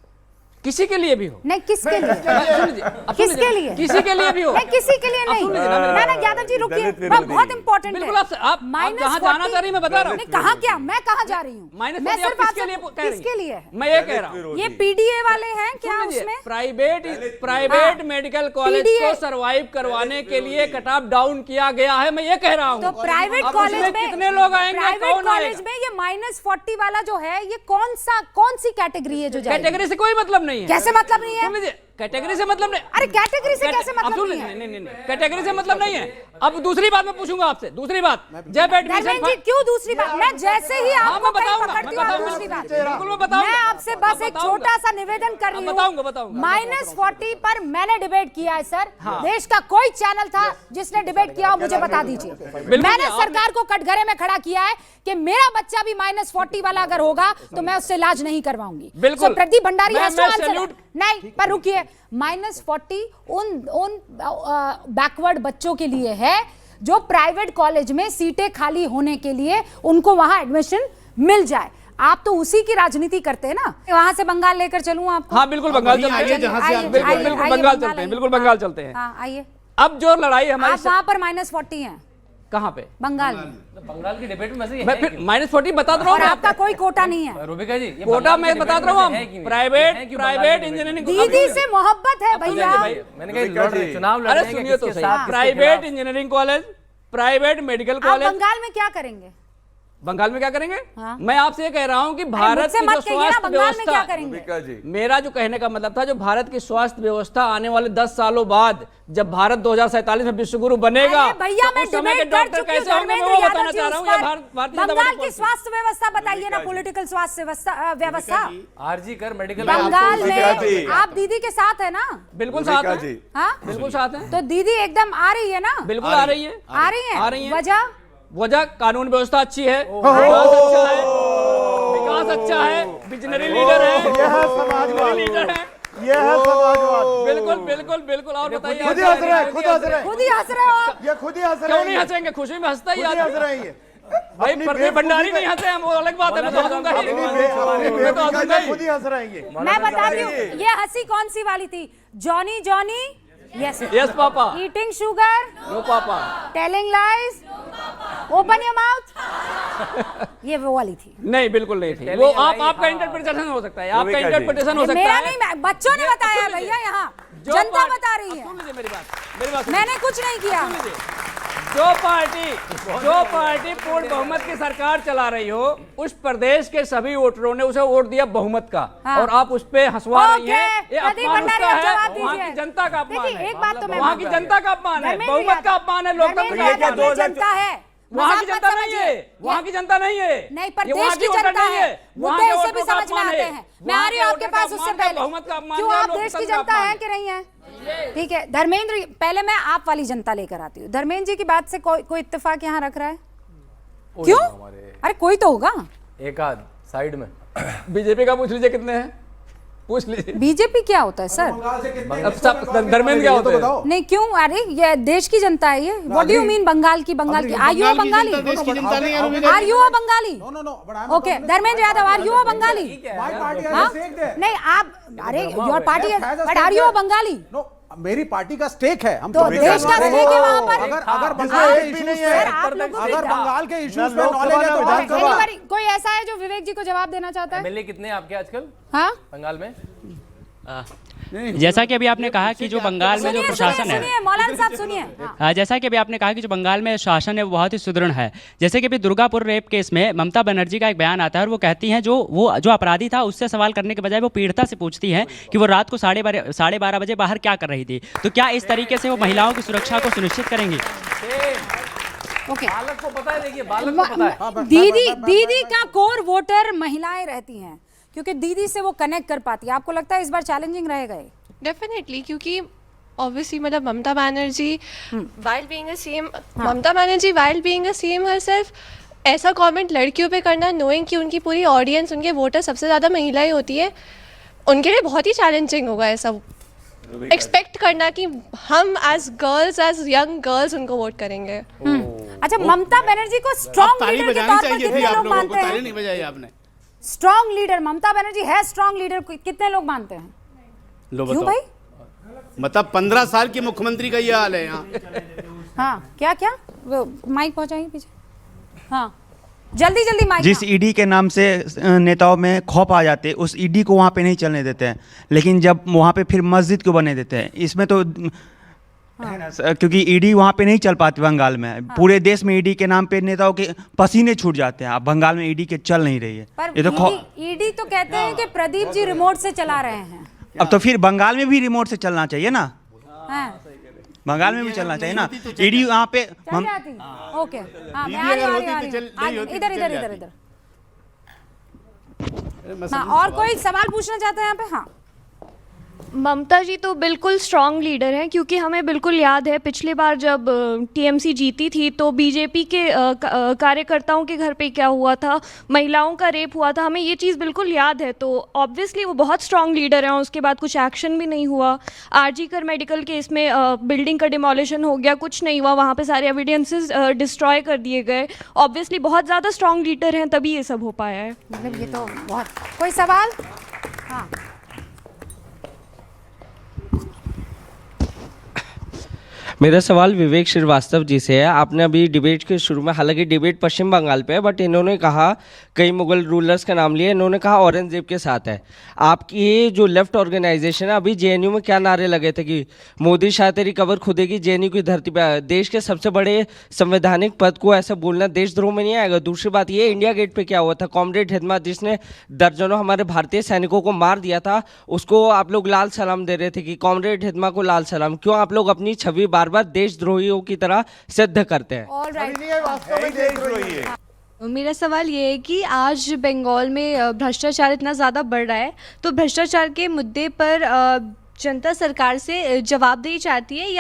किसी के लिए भी हो, नहीं, किसके लिए? सुनिए, अब किसके सुनिए, लिए? किसी के लिए भी हो। नहीं, किसी के लिए नहीं। सुनिए ना, ना यादव जी रुकिए, दलित बहुत विरोधी। इंपॉर्टेंट है। बिल्कुल आप जहां जाना चाह रही हैं, मैं बता रहा हूं। नहीं, कहाँ क्या, मैं कहाँ जा रही हूँ? -40 मैं आप सिर्फ किसके आपसे लिए कह रही हैं? किसके लिए है? मैं ये कह रहा हूं, ये पीडीए वाले हैं क्या सुन लीजिए, उसमें? प्राइवेट मेडिकल कॉलेज PDA को सरवाइव करवाने के लिए कट ऑफ डाउन किया गया है, मैं ये कह रहा हूं। तो प्राइवेट अब कॉलेज उसमें में कितने लोग आएंगे, प्राइवेट कौन कॉलेज आएगा? में ये -40 वाला जो है, ये कौन सी कैटेगरी है जो जाएगी? कैटेगरी से कोई मतलब नहीं है। कैसे मतलब नहीं है? सुन लीजिए, कैटेगरी से मतलब नहीं। अरे कैटेगरी से कैसे अब मतलब सुन नहीं लीजिए, है? नहीं, कैटेगरी से मतलब नहीं है। अब दूसरी बात मैं पूछूंगा आपसे, दूसरी बात, जब एडमिशन धर्मेंद्र जी, क्यों दूसरी बात? मैं जैसे ही हाँ, आपको मैं कहीं बताऊंगा, पकड़ती मैं हूँ, आप बताऊंगा। दूसरी बात। बिल्कुल मैं बताऊंगा। मैं आपसे बस अब एक बताऊंगा। छोटा सा निवेदन कर रही अब हूँ। बताऊंगा। -40 पर मैंने डिबेट किया है सर। देश का कोई चैनल था जिसने डिबेट किया हो, मुझे बता दीजिए। मैंने सरकार को कटघरे में खड़ा किया है कि मेरा बच्चा भी -40 वाला अगर होगा तो मैं उससे इलाज नहीं करवाऊंगी। बिल्कुल। So, प्रदीप भंडारी मैं has to answer salute- that. नहीं, पर रुकिए, -40 उन बैकवर्ड बच्चों के लिए है जो प्राइवेट कॉलेज में सीटें खाली होने के लिए उनको वहां एडमिशन मिल जाए। आप तो उसी की राजनीति करते हैं ना। वहां से बंगाल लेकर चलूं आपको? हाँ, बिल्कुल बंगाल वहीं चलते आइए हैं। जहां से आप बिल्कुल आइए, बिल्कुल आइए, बंगाल बंगाल चलते हैं, आइए। बिल्कुल बंगाल चलते हैं। हाँ, आइए। अब जो लड़ाई हमारी आप वहां पर -40 हैं कहाँ पे? बंगाल में, बंगाल की डिबेट में मैं फिर -40 बता रहा और हूँ। आपका कोई कोटा नहीं है। रूबिका जी, ये कोटा बंगाल में की बता डिबेट रहा हूँ, में है कि नहीं? प्राइवेट है कि बंगाल की प्राइवेट डिबेट में? इंजीनियरिंग दीदी से मोहब्बत है सुनिए भैया। भाई, मैंने कहा रूबिका लड़ जी। चुनाव अरे लड़ने सुनिए तो किसके सही, साथ, किसके प्राइवेट खिलाफ? इंजीनियरिंग कॉलेज, प्राइवेट मेडिकल आप कॉलेज, बंगाल में क्या करेंगे? बंगाल में क्या करेंगे? हाँ। मैं आपसे ये कह रहा हूँ कि भारत मुझसे की जो मत कहिए ना, स्वास्थ्य बंगाल में क्या व्यवस्था, करेंगे? मेरा जो कहने का मतलब था, जो भारत की स्वास्थ्य व्यवस्था आने वाले 10 सालों बाद जब भारत 2047 में विश्वगुरु बनेगा, अरे भैया, तो मैं उस समय के डिबेट कर डॉक्टर चुकी हूँ कैसे होंगे मैं धर्मेंद्र वो यादव बताना जी चाह उस रहा हूँ। ये पर। भारतीय जनता बंगाल पार्टी की पॉलिसी। स्वास्थ्य व्यवस्था बताइए ना, पॉलिटिकल स्वास्थ्य व्यवस्था। आरजी कर मेडिकल बंगाल विकास जी। में आप दीदी के साथ है ना? बिल्कुल साथ विकास है, जी। हाँ, बिल्कुल साथ है, तो दीदी एकदम आ रही है ना? बिल्कुल आ रही है, आ रही है। वजह कानून व्यवस्था अच्छी है, विकास अच्छा है, विकास अच्छा है, विजनरी लीडर है, विजनरी लीडर है, ये है समाजवाद। बिल्कुल बिल्कुल बिल्कुल। और बताइए, खुद ही हंस रहे हैं, खुद हंस रहे हैं, खुद ही हंस रहे हो आप। ये खुद ही हंस रहे क्यों हैं, नहीं हंसेंगे? खुशी में हंसता ही खुद ही हंस आदमी। रहे हैं ये। भाई अपनी प्रदीप भंडारी नहीं हंसे, हम वो अलग बात है, मैं तो हंसूंगा ही। अपनी मैं तो हंसूंगा बेवकूफी ही। खुद ही हंस रहे हैं ये। मैं बता रही हूँ, ये हंसी कौन सी वाली थी? Johnny Johnny yes yes papa, eating sugar, no papa, telling lies, open your mouth, ये वो वाली थी। नहीं बिल्कुल नहीं थी वो। आपका इंटरप्रिटेशन हो सकता है, आपका इंटरप्रिटेशन हो सकता मेरा है। नहीं, बच्चों ने बताया है भैया, यहाँ जो जनता पार्टी- बता रही है। सुन लीजिए मेरी बात सुनिए। मैंने कुछ नहीं किया। सुन लीजिए। जो पार्टी पूर्ण बहुमत की सरकार चला रही हो, उस प्रदेश के सभी वोटरों ने उसे वोट दिया बहुमत का, हाँ। और आप उस पे हंसवा रही ओके, हैं। ये प्रदीप अपमान भंडारी, उसका आप जवाब है, वहाँ दीजिए। की जनता का अपमान देखिए, है, एक बात तो मैं वहाँ की जनता का अपमान है, धर्मेंद्र बहुमत का यादव- अपमान है, लोकतंत्र धर्मेंद्र का यादव अपमान ये है। जनता है, वहाँ की मजाक मत जनता नहीं समझिए। है, वहाँ की जनता नहीं है, नहीं, ये प्रदेश वहाँ की वोटर जनता नहीं है। वहाँ मुद्दे के इसे भी वोटरों का समझ में अपमान आते है। हैं। मैं वहाँ आ रही के हूँ आपके वोटर का पास उससे अपमान है, पहले। बहुमत का अपमान क्यों है, आप देश की लोकतंत्र का जनता अपमान है कि नहीं है? ठीक है धर्मेंद्र, पहले मैं आप वाली जनता लेकर आती हूँ। धर्मेंद्र जी की बात से कोई इत्तेफाक यहाँ रख रहा है? क्यों? अरे कोई तो होगा। एक आध साइड में बीजेपी का पूछ लीजिए कितने हैं, पूछ लीजिए। बीजेपी क्या होता है सर? अब सब धर्मेंद्र क्या होते हैं? नहीं क्यों? अरे ये देश की जनता है ये। What do you mean Bengal की? बंगाल की आर यू अ बंगाली? देश की जनता नहीं है। Are you a Bengali? No, okay Dharmendra Yadav, are you a Bengali? My party has हाँ? a stake there. नहीं आप, अरे your party Yes, has a but stake are you a there. Bengali? No, मेरी पार्टी का स्टेक है। हम तो देश का स्टेक है वहाँ पर। अगर बंगाल हाँ, के इश्यूज सर, आप लोगों को अगर क्या? बंगाल के इश्यूज ना पे नॉलेज है तो लोकसभा, बात करो। Anybody- कोई ऐसा है जो विवेक जी को जवाब देना चाहता है? एमएलए कितने हैं आपके आजकल हाँ बंगाल में? जैसा कि अभी आपने कहा कि जो बंगाल में जो सुनिए प्रशासन है, सुनिए मौलाना साहब सुनिए। हाँ। जैसा कि अभी आपने कहा कि जो बंगाल में शासन है वो बहुत ही सुदृढ़ है। जैसे कि अभी दुर्गापुर रेप केस में ममता बनर्जी का एक बयान आता है और वो कहती हैं जो अपराधी था उससे सवाल करने के बजाय वो पीड़िता से पूछती हैं कि वो रात को 12:30 बजे बाहर क्या कर रही थी। तो क्या इस तरीके से वो महिलाओं की सुरक्षा को सुनिश्चित करेंगी? ओके बालक को पता है, देखिए बालक को पता है। दीदी का कोर वोटर महिलाएं रहती हैं, क्योंकि दीदी से वो कनेक्ट कर पाती है। आपको लगता है इस बार चैलेंजिंग रहेगा ये? डेफिनेटली, क्योंकि ऑब्वियसली मतलब Mamata Banerjee while being a CM, Mamata Banerjee while being a CM herself ऐसा कमेंट लड़कियों पे करना, नोइंग कि उनकी पूरी ऑडियंस, उनके वोटर सबसे ज़्यादा महिलाएं होती है, उनके लिए बहुत ही चैलेंजिंग होगा ऐसा एक्सपेक्ट करना कि हम as girls, as young girls उनको वोट करेंगे। अच्छा, ममता बनर्जी को स्ट्रॉन्ग ताली लीडर के बजानी तौर पर चाहिए थी कितने आप लोग लोगों को, मानते ताली हैं? नहीं बजाई आपने। स्ट्रॉन्ग लीडर ममता बनर्जी है, स्ट्रॉन्ग लीडर कितने लोग मानते हैं? लो क्यों बताओ। भाई? मतलब 15 साल की मुख्यमंत्री का ये हाल है यहाँ। हाँ क्या क्या वो माइक पहुंचाइए पीछे। हाँ जल्दी जल्दी माइक। जिस ईडी के नाम से नेताओं में खौफ आ जाते, उस ईडी को वहाँ पे नहीं चलने देते हैं, लेकिन जब वहाँ पे फिर मस्जिद क्यों बने देते हैं? इसमें तो है ना, क्योंकि ईडी वहाँ पे नहीं चल पाती बंगाल में। पूरे देश में ईडी के नाम पे नेताओं के पसीने छूट जाते हैं। अब बंगाल में ईडी के चल नहीं रही है। पर ये तो ईडी तो कहते हैं कि प्रदीप जी रिमोट से चला रहे हैं। अब तो फिर बंगाल में भी रिमोट से चलना चाहिए ना, हाँ। बंगाल में भी चलना चाहिए ना। ईडी वहाँ पे चल जाती। ओके हाँ मैं आ रही हूँ इधर इधर इधर इधर। हाँ और कोई सवाल पूछना चाहते हैं यहाँ पे? हाँ ममता जी तो बिल्कुल स्ट्रॉन्ग लीडर हैं, क्योंकि हमें बिल्कुल याद है पिछली बार जब टीएमसी जीती थी तो बीजेपी के कार्यकर्ताओं के घर पे क्या हुआ था, महिलाओं का रेप हुआ था, हमें ये चीज़ बिल्कुल याद है। तो ऑब्वियसली वो बहुत स्ट्रॉन्ग लीडर हैं। उसके बाद कुछ एक्शन भी नहीं हुआ। आरजी कर मेडिकल केस में बिल्डिंग का डिमोलिशन हो गया, कुछ नहीं हुआ, वहाँ पर सारे एविडेंसेस डिस्ट्रॉय कर दिए गए। ऑब्वियसली बहुत ज़्यादा स्ट्रॉन्ग लीडर हैं, तभी ये सब हो पाया है। मतलब ये तो बहुत। कोई सवाल? हाँ मेरा सवाल विवेक श्रीवास्तव जी से है। आपने अभी डिबेट के शुरू में, हालांकि डिबेट पश्चिम बंगाल पे है, बट इन्होंने कहा, कई मुगल रूलर्स का नाम लिया, इन्होंने कहा औरंगजेब के साथ है। आपकी ये जो लेफ्ट ऑर्गेनाइजेशन है, अभी जेएनयू में क्या नारे लगे थे कि मोदी शाह तेरी कबर खुदेगी, जेएनयू की धरती पर। देश के सबसे बड़े संवैधानिक पद को ऐसा बोलना देशद्रोह में नहीं आएगा? दूसरी बात ये, इंडिया गेट पे क्या हुआ था? कॉमरेड हिदमा जिसने दर्जनों हमारे भारतीय सैनिकों को मार दिया था, उसको आप लोग लाल सलाम दे रहे थे कि कॉमरेड हिदमा को लाल सलाम। क्यों आप लोग अपनी छवि बार बार देशद्रोहियों की तरह सिद्ध करते हैं? मेरा सवाल ये है कि आज बंगाल में भ्रष्टाचार इतना ज़्यादा बढ़ रहा है, तो भ्रष्टाचार के मुद्दे पर जनता सरकार से जवाबदेही चाहती है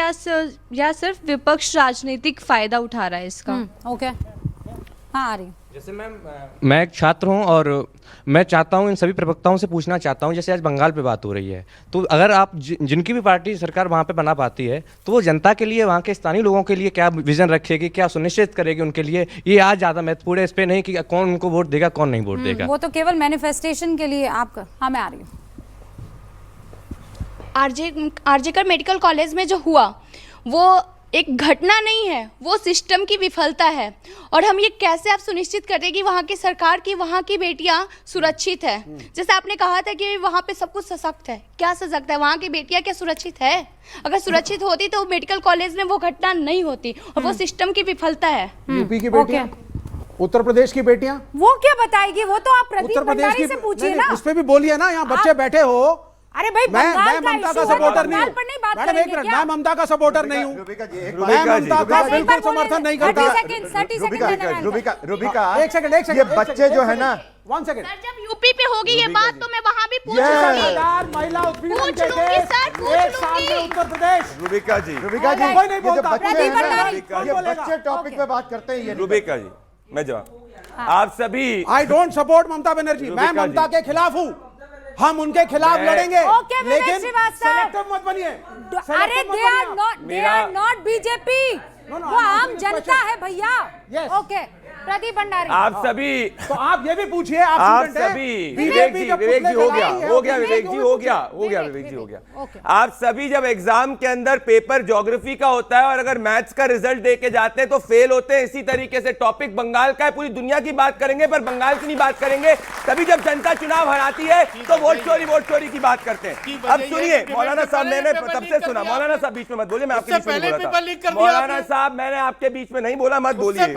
या सिर्फ विपक्ष राजनीतिक फ़ायदा उठा रहा है इसका? ओके, हाँ आ रही। जैसे मैं एक छात्र हूं और मैं चाहता हूं, इन सभी प्रवक्ताओं से पूछना चाहता हूं, जैसे आज बंगाल पे बात हो रही है, तो अगर आप जिनकी भी पार्टी सरकार वहां पे बना पाती है, तो वो जनता के लिए, वहां के स्थानीय लोगों के लिए क्या विजन रखेगी, क्या सुनिश्चित करेगी उनके लिए? ये आज ज़्यादा महत्वपूर्ण है, इस पर नहीं कि कौन उनको वोट देगा, कौन नहीं वोट देगा। वो तो केवल मैनिफेस्टेशन के लिए आपका। हाँ, मैं आ रही हूँ। आरजेकर मेडिकल कॉलेज में जो हुआ वो एक घटना नहीं है, वो सिस्टम की विफलता है। और हम ये कैसे आप सुनिश्चित करते हैं कि वहाँ की सरकार की, वहाँ की बेटियाँ सुरक्षित है? जैसे आपने कहा था कि वहाँ पे सब कुछ सशक्त है, क्या सशक्त है? वहाँ की बेटियाँ क्या सुरक्षित है? अगर सुरक्षित होती तो मेडिकल कॉलेज में वो घटना नहीं होती, और वो सिस्टम की विफलता है। यूपी की बेटियाँ, उत्तर प्रदेश की बेटियाँ, वो क्या बताएगी? वो तो आप प्रदीप भंडारी से पूछिए ना। उस पे भी बोलिए ना, यहाँ बच्चे बैठे हो। अरे भाई, मैं ममता का सपोर्टर नहीं हूँ। मैडम एक मिनट, मैं ममता का सपोर्टर नहीं हूँ, मैं ममता का बिल्कुल समर्थन नहीं करता। रुबिका, एक सेकंड, ये बच्चे जो है ना, 1 सेकंड, जब यूपी पे होगी ये बात तो मैं वहाँ भी पूछ लूंगी। महिला उत्पीड़न के लूंगी केस सर, पूछ एक साल में उत्तर प्रदेश। रुबिका जी, कोई नहीं बोलता। ये बच्चे टॉपिक पे बात करते हैं। रुबिका जी, मैं जवाब, आप सभी, I don't support Mamata Banerjee, मैं ममता के खिलाफ हूँ, हम उनके खिलाफ लड़ेंगे, लेकिन सेलेक्टिव मत बनिए। अरे दे आर नॉट बीजेपी, वो आम जनता है भैया। ओके, प्रदीप भंडारी, आप सभी, तो आप ये भी पूछिए, आप सभी, विवेक जी हो गया विवेक जी हो गया। आप सभी जब एग्जाम के अंदर पेपर ज्योग्राफी का होता है और अगर मैथ्स का रिजल्ट दे के जाते हैं तो फेल होते हैं। इसी तरीके से टॉपिक बंगाल का है, पूरी दुनिया की बात करेंगे पर बंगाल की नहीं बात करेंगे। तभी जब जनता चुनाव हराती है तो वोट चोरी की बात करते हैं। अब सुनिए मौलाना साहब, मैंने तब से सुना, मौलाना साहब बीच में मत बोलिए, मैं आपके बीच में बोला था। मौलाना साहब, मैंने आपके बीच में नहीं बोला, मत बोलिए।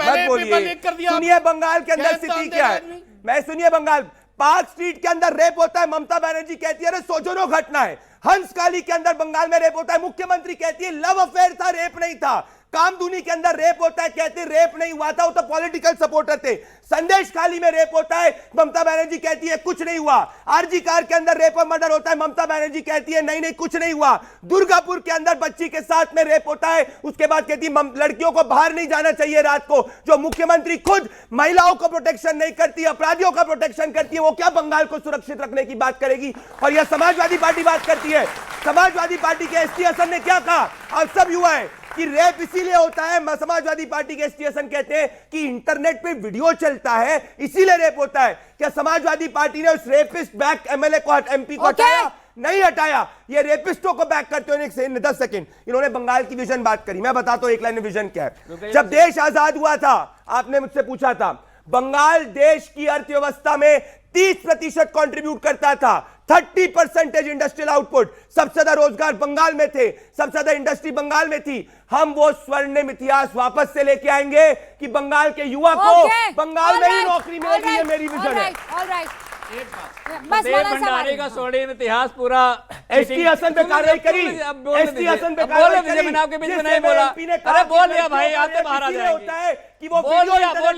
सुनिए बंगाल के अंदर स्थिति क्या है, मैं सुनिए बंगाल पार्क स्ट्रीट के अंदर रेप होता है, ममता बनर्जी कहती है अरे सोजोनो घटना है। हंसकाली के अंदर बंगाल में रेप होता है, मुख्यमंत्री कहती है लव अफेयर था, रेप नहीं था। कामधुनी के अंदर रेप होता है, कहते रेप नहीं हुआ था, वो तो पॉलिटिकल सपोर्टर थे। संदेश खाली में रेप होता है, ममता बनर्जी कहती है कुछ नहीं हुआ। आरजी कार के अंदर रेप और मर्डर होता है, ममता बनर्जी कहती है नहीं कुछ नहीं हुआ। दुर्गापुर के अंदर बच्ची के साथ में रेप होता है, उसके बाद कहती है लड़कियों को बाहर नहीं जाना चाहिए रात को। जो मुख्यमंत्री खुद महिलाओं को प्रोटेक्शन नहीं करती, अपराधियों का प्रोटेक्शन करती है, वो क्या बंगाल को सुरक्षित रखने की बात करेगी? और यह समाजवादी पार्टी बात करती है। समाजवादी पार्टी के एसटी हसन ने क्या कहा? अब सब युवा है कि रेप इसीलिए होता है, समाजवादी पार्टी के एसटी हसन कहते हैं कि इंटरनेट पे वीडियो चलता है इसीलिए रेप होता है। क्या समाजवादी पार्टी ने उस रेपिस्ट बैक एमएलए को, एमपी को हटाया? नहीं हटाया। ये रेपिस्टों को बैक करते हुए 10 सेकंड इन्होंने बंगाल की विजन बात करी। मैं बताता हूं एक लाइन में विजन क्या है। जब देश आजाद हुआ था, आपने मुझसे पूछा था, बंगाल देश की अर्थव्यवस्था में 30% कंट्रीब्यूट करता था, 30% इंडस्ट्रियल आउटपुट, सबसे ज्यादा रोजगार बंगाल में थे, सबसे ज्यादा इंडस्ट्री बंगाल में थी। हम वो स्वर्णिम इतिहास वापस से लेके आएंगे कि बंगाल के युवा को बंगाल में ही नौकरी मिलेगी। ये मेरी विजन है। भंडारी का स्वर्णिम इतिहास पूरा एसटी हसन पे कार्रवाई करी, एसटी हसन पे कार्रवाई करी। मैंने आपके बीच में नहीं बोला, अरे बोल लिया भाई, आते बाहर आ जाएंगे कि वो वीडियो हो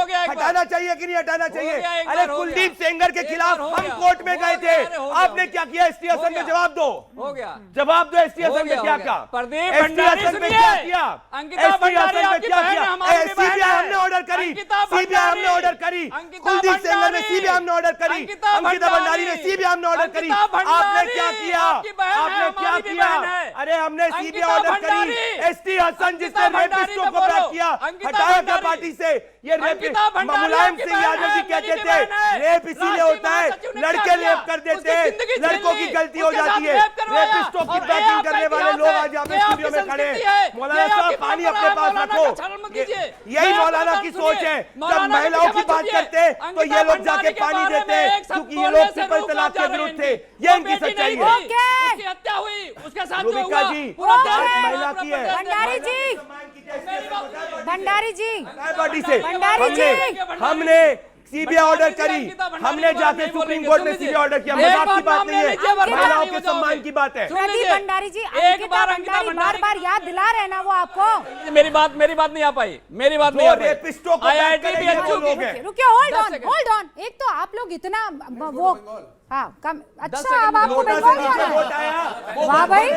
गया हटाना चाहिए कि नहीं हटाना चाहिए? अरे कुलदीप सेंगर के खिलाफ हम कोर्ट में गए थे, आपने क्या किया? एसटी हसन में जवाब दो, हो गया जवाब दो। एसटी हसन में क्या किया? प्रदीप भंडारी क्या किया? अंकिता भंडारी आपकी बहन है, हमारी भी बहन है। हमने ऑर्डर करी करी, सीबीआई हमने ऑर्डर करी, कुलदीप सेंगर ने सीबीआई हमने ऑर्डर करी, अंकिता भंडारी ने सीबीआई हमने ऑर्डर करी। आपने क्या किया? आपने क्या किया? अरे हमने सीबीआई ऑर्डर करी। एसटी हसन जिसने रेपिस्टों को ब्लॉक किया, हटाया क्या पार्टी से? ये रेपिस्ट मुलायम सिंह यादव जी कहते थे रेप इसीलिए होता है लड़के रेप कर देते हैं, लड़कों की गलती हो जाती है। रेपिस्टों की बैकिंग करने वाले लोग आज यहाँ पे स्टूडियो में खड़े हैं। मौलाना साहब पानी अपने पास रखो। यही मौलाना की सोच है। जब महिलाओं की बात करते हैं तो ये लोग जाके पानी देते हैं, क्योंकि ये लोग ट्रिपल तलाक के विरुद्ध थे। ये इनकी सच्चाई है। उसकी हत्या हुई, उसके साथ जो रूबिका हुआ, जी पूरा महिला की है। भंडारी जी, भंडारी जी, पार्टी से भंडारी जी, हमने सीबीआई ऑर्डर करी, हमने जाके सुप्रीम कोर्ट में सीबीआई ऑर्डर किया। मजाक की बात नहीं है, महिलाओं के सम्मान की बात है। प्रदीप भंडारी जी, अंकिता भंडारी बार-बार याद दिला रहे ना वो आपको। मेरी बात नहीं आ पाई, मेरी बात नहीं आ पाई। रेपिस्टों को रुकिए, होल्ड ऑन। एक तो आप लोग इतना वो हाँ कम, अच्छा अब आपको बंगाल जाना है? वाह भाई,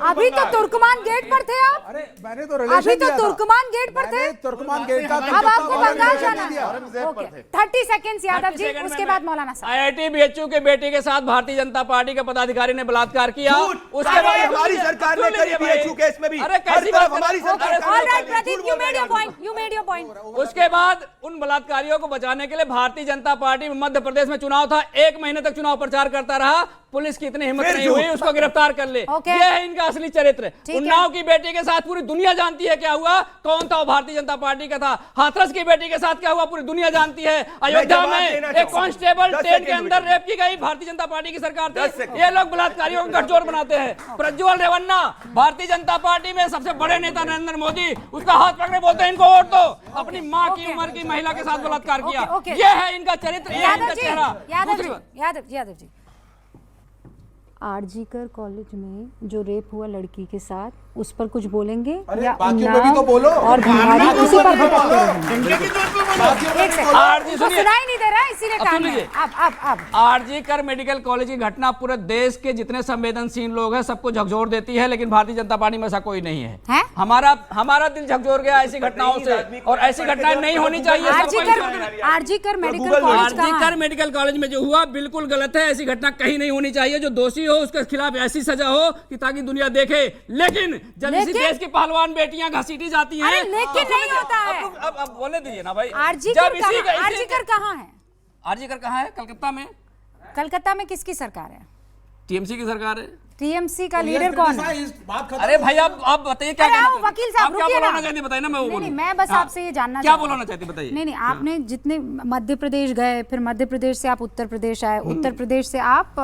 अभी तो तुर्कमान गेट पर थे आप। अरे मैंने तो अभी तो तुर्कमान गेट पर थे, तुर्कमान गेट का अब आपको बंगाल जाना है। ओके, 30 सेकंड्स यादव जी, उसके बाद मौलाना साहब। IIT BHU के बेटे के साथ भारतीय जनता पार्टी के पदाधिकारी ने बलात्कार किया, उसके बाद हमारी सरकार ने करी BHU केस में भी। अरे कैसी बात हमारी सरकार। Alright Pradeep, you made your point. उसके बाद उन बलात्कारियों को बचाने के लिए भारतीय जनता पार्टी में मध्य प्रदेश में चुनाव था, 1 महीने तक चुनाव प्रचार करता रहा, पुलिस की इतनी हिम्मत नहीं हुई उसको गिरफ्तार कर ले। ये है इनका असली चरित्र। उन्नाव की बेटी के साथ पूरी दुनिया जानती है क्या हुआ, कौन था वो भारतीय जनता पार्टी का था। हाथरस की बेटी के साथ क्या हुआ पूरी दुनिया जानती है। अयोध्या में एक कांस्टेबल ट्रेन के अंदर रेप की गई, भारतीय जनता पार्टी की सरकार थी। ये लोग बलात्कारियों का गठजोड़ बनाते हैं। प्रज्वल रेवन्ना भारतीय जनता पार्टी में सबसे बड़े नेता नरेंद्र मोदी, उसका हाथ पकड़े बोलते हैं इनको वोट दो। अपनी माँ की उम्र की महिला के साथ बलात्कार किया। ये है इनका चरित्र, ये है इनका चेहरा। यादव जी, आरजीकर कॉलेज में जो रेप हुआ लड़की के साथ, उस पर कुछ बोलेंगे या बाकियों में भी तो बोलो। और भंडारी किसी पर भटकते रहेंगे? सुनाई नहीं दे रहा है, इसीलिए काम है। अब आरजीकर मेडिकल कॉलेज की घटना पूरे देश के जितने संवेदनशील लोग हैं सबको झकझोर देती है, लेकिन भारतीय जनता पार्टी में ऐसा कोई नहीं है। हमारा दिल झकझोर गया ऐसी घटनाओं से, और ऐसी घटनाएं नहीं होनी चाहिए। आरजीकर मेडिकल कॉलेज में जो हुआ बिल्कुल गलत है। ऐसी घटना कहीं नहीं होनी चाहिए। जो दोषी हो उसके खिलाफ ऐसी सजा हो कि ताकि दुनिया देखे। लेकिन जब इसी देश की पहलवान बेटियां घसीटी जाती हैं, लेकिन नहीं होता है। अब बोले दीजिए ना भाई। आरजीकर कहाँ है? आरजीकर कहाँ है? कलकत्ता में। कलकत्ता में किसकी सरकार है? टीएमसी की सरकार है। टीएमसी का लीडर कौन है? अरे भाई आप बताइए क्या कहना चाहते हैं? वकील साहब रुकिए ना। चाहते बताइए ना, मैं वो बोलूं। मैं बस आपसे ये जानना क्या बोलना चाहती बताइए। नहीं, आपने जितने मध्य प्रदेश गए, फिर मध्य प्रदेश से आप उत्तर प्रदेश आए, उत्तर प्रदेश से आप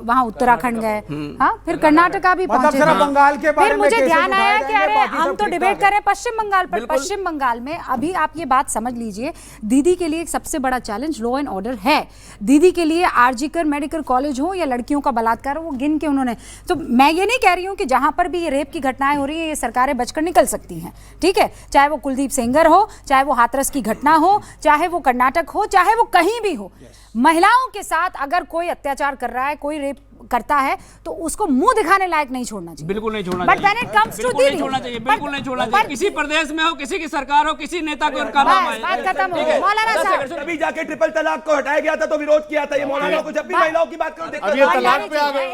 वहाँ उत्तराखंड गए, हाँ, फिर कर्नाटका भी पहुंचे, बंगाल के बारे फिर में मुझे ध्यान आया कि अरे हम तो डिबेट कर रहे हैं पश्चिम बंगाल पर। पश्चिम बंगाल में अभी आप ये बात समझ लीजिए, दीदी के लिए एक सबसे बड़ा चैलेंज लॉ एंड ऑर्डर है। दीदी के लिए आरजीकर मेडिकल कॉलेज हो या लड़कियों का बलात्कार हो, वो गिन के उन्होंने, तो मैं ये नहीं कह रही हूं कि जहां पर भी ये रेप की घटनाएं हो रही हैं ये सरकारें बचकर निकल सकती हैं, ठीक है, चाहे वो कुलदीप सेंगर हो, चाहे वो हाथरस की घटना हो, चाहे वो कर्नाटक हो, चाहे वो कहीं भी हो। महिलाओं के साथ अगर कोई अत्याचार कर रहा है, कोई रेप करता है, तो उसको मुंह दिखाने लायक नहीं छोड़ना चाहिए। बिल्कुल नहीं छोड़ना चाहिए। But when it comes to बिल्कुल नहीं छोड़ना चाहिए, बिल्कुल नहीं छोड़ना चाहिए। किसी प्रदेश में हो, किसी की सरकार हो, किसी नेता को करना है। बात खत्म हो गई। मौलाना साहब, तभी जाके ट्रिपल तलाक को हटाया गया था तो विरोध किया था। ये मौलाना को जब भी महिलाओं की बात करो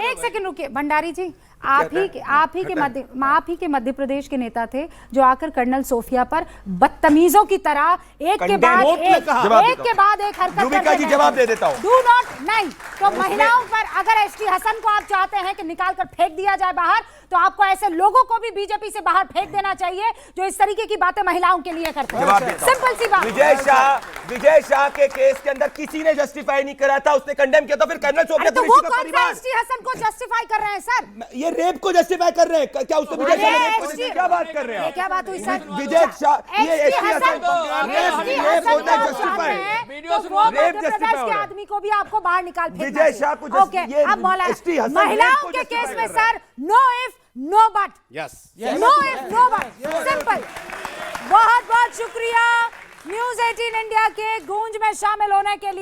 एक सेकंड रुकिए। भंडारी जी, आप ही के मध्य प्रदेश के नेता थे जो आकर कर्नल सोफिया पर बदतमीजों की तरह एक के बाद एक हरकत रूबिका जी जवाब दे देता हूं। डू नॉट नहीं तो महिलाओं पर अगर एसटी हसन को आप चाहते हैं कि निकाल कर फेंक दिया जाए बाहर, तो आपको ऐसे लोगों को भी बीजेपी से बाहर फेंक देना चाहिए जो इस तरीके की बातें महिलाओं के लिए करते हैं। सिंपल सी बात। विजय शाह के केस के अंदर किसी ने जस्टिफाई नहीं करा था, उसने कंडेम किया था। फिर कर्नल सोफिया तो वो कौन सा एसटी हसन को जस्टिफाई कर रहे हैं सर? ये रेप को जस्टिफाई कर रहे हैं क्या? उसने विजय शाह क्या बात कर रहे हैं? क्या बात हुई सर? विजय शाह ये एसटी हसन रेप होता है जस्टिफाई, रेप जस्टिफाई के आदमी को भी आपको बाहर निकाल फेंकना विजय शाह को ओके। अब मौलाना महिलाओं के केस में sir no if no but, no if no but, simple. बहुत बहुत शुक्रिया न्यूज़ 18 इंडिया के गूंज में शामिल होने के लिए।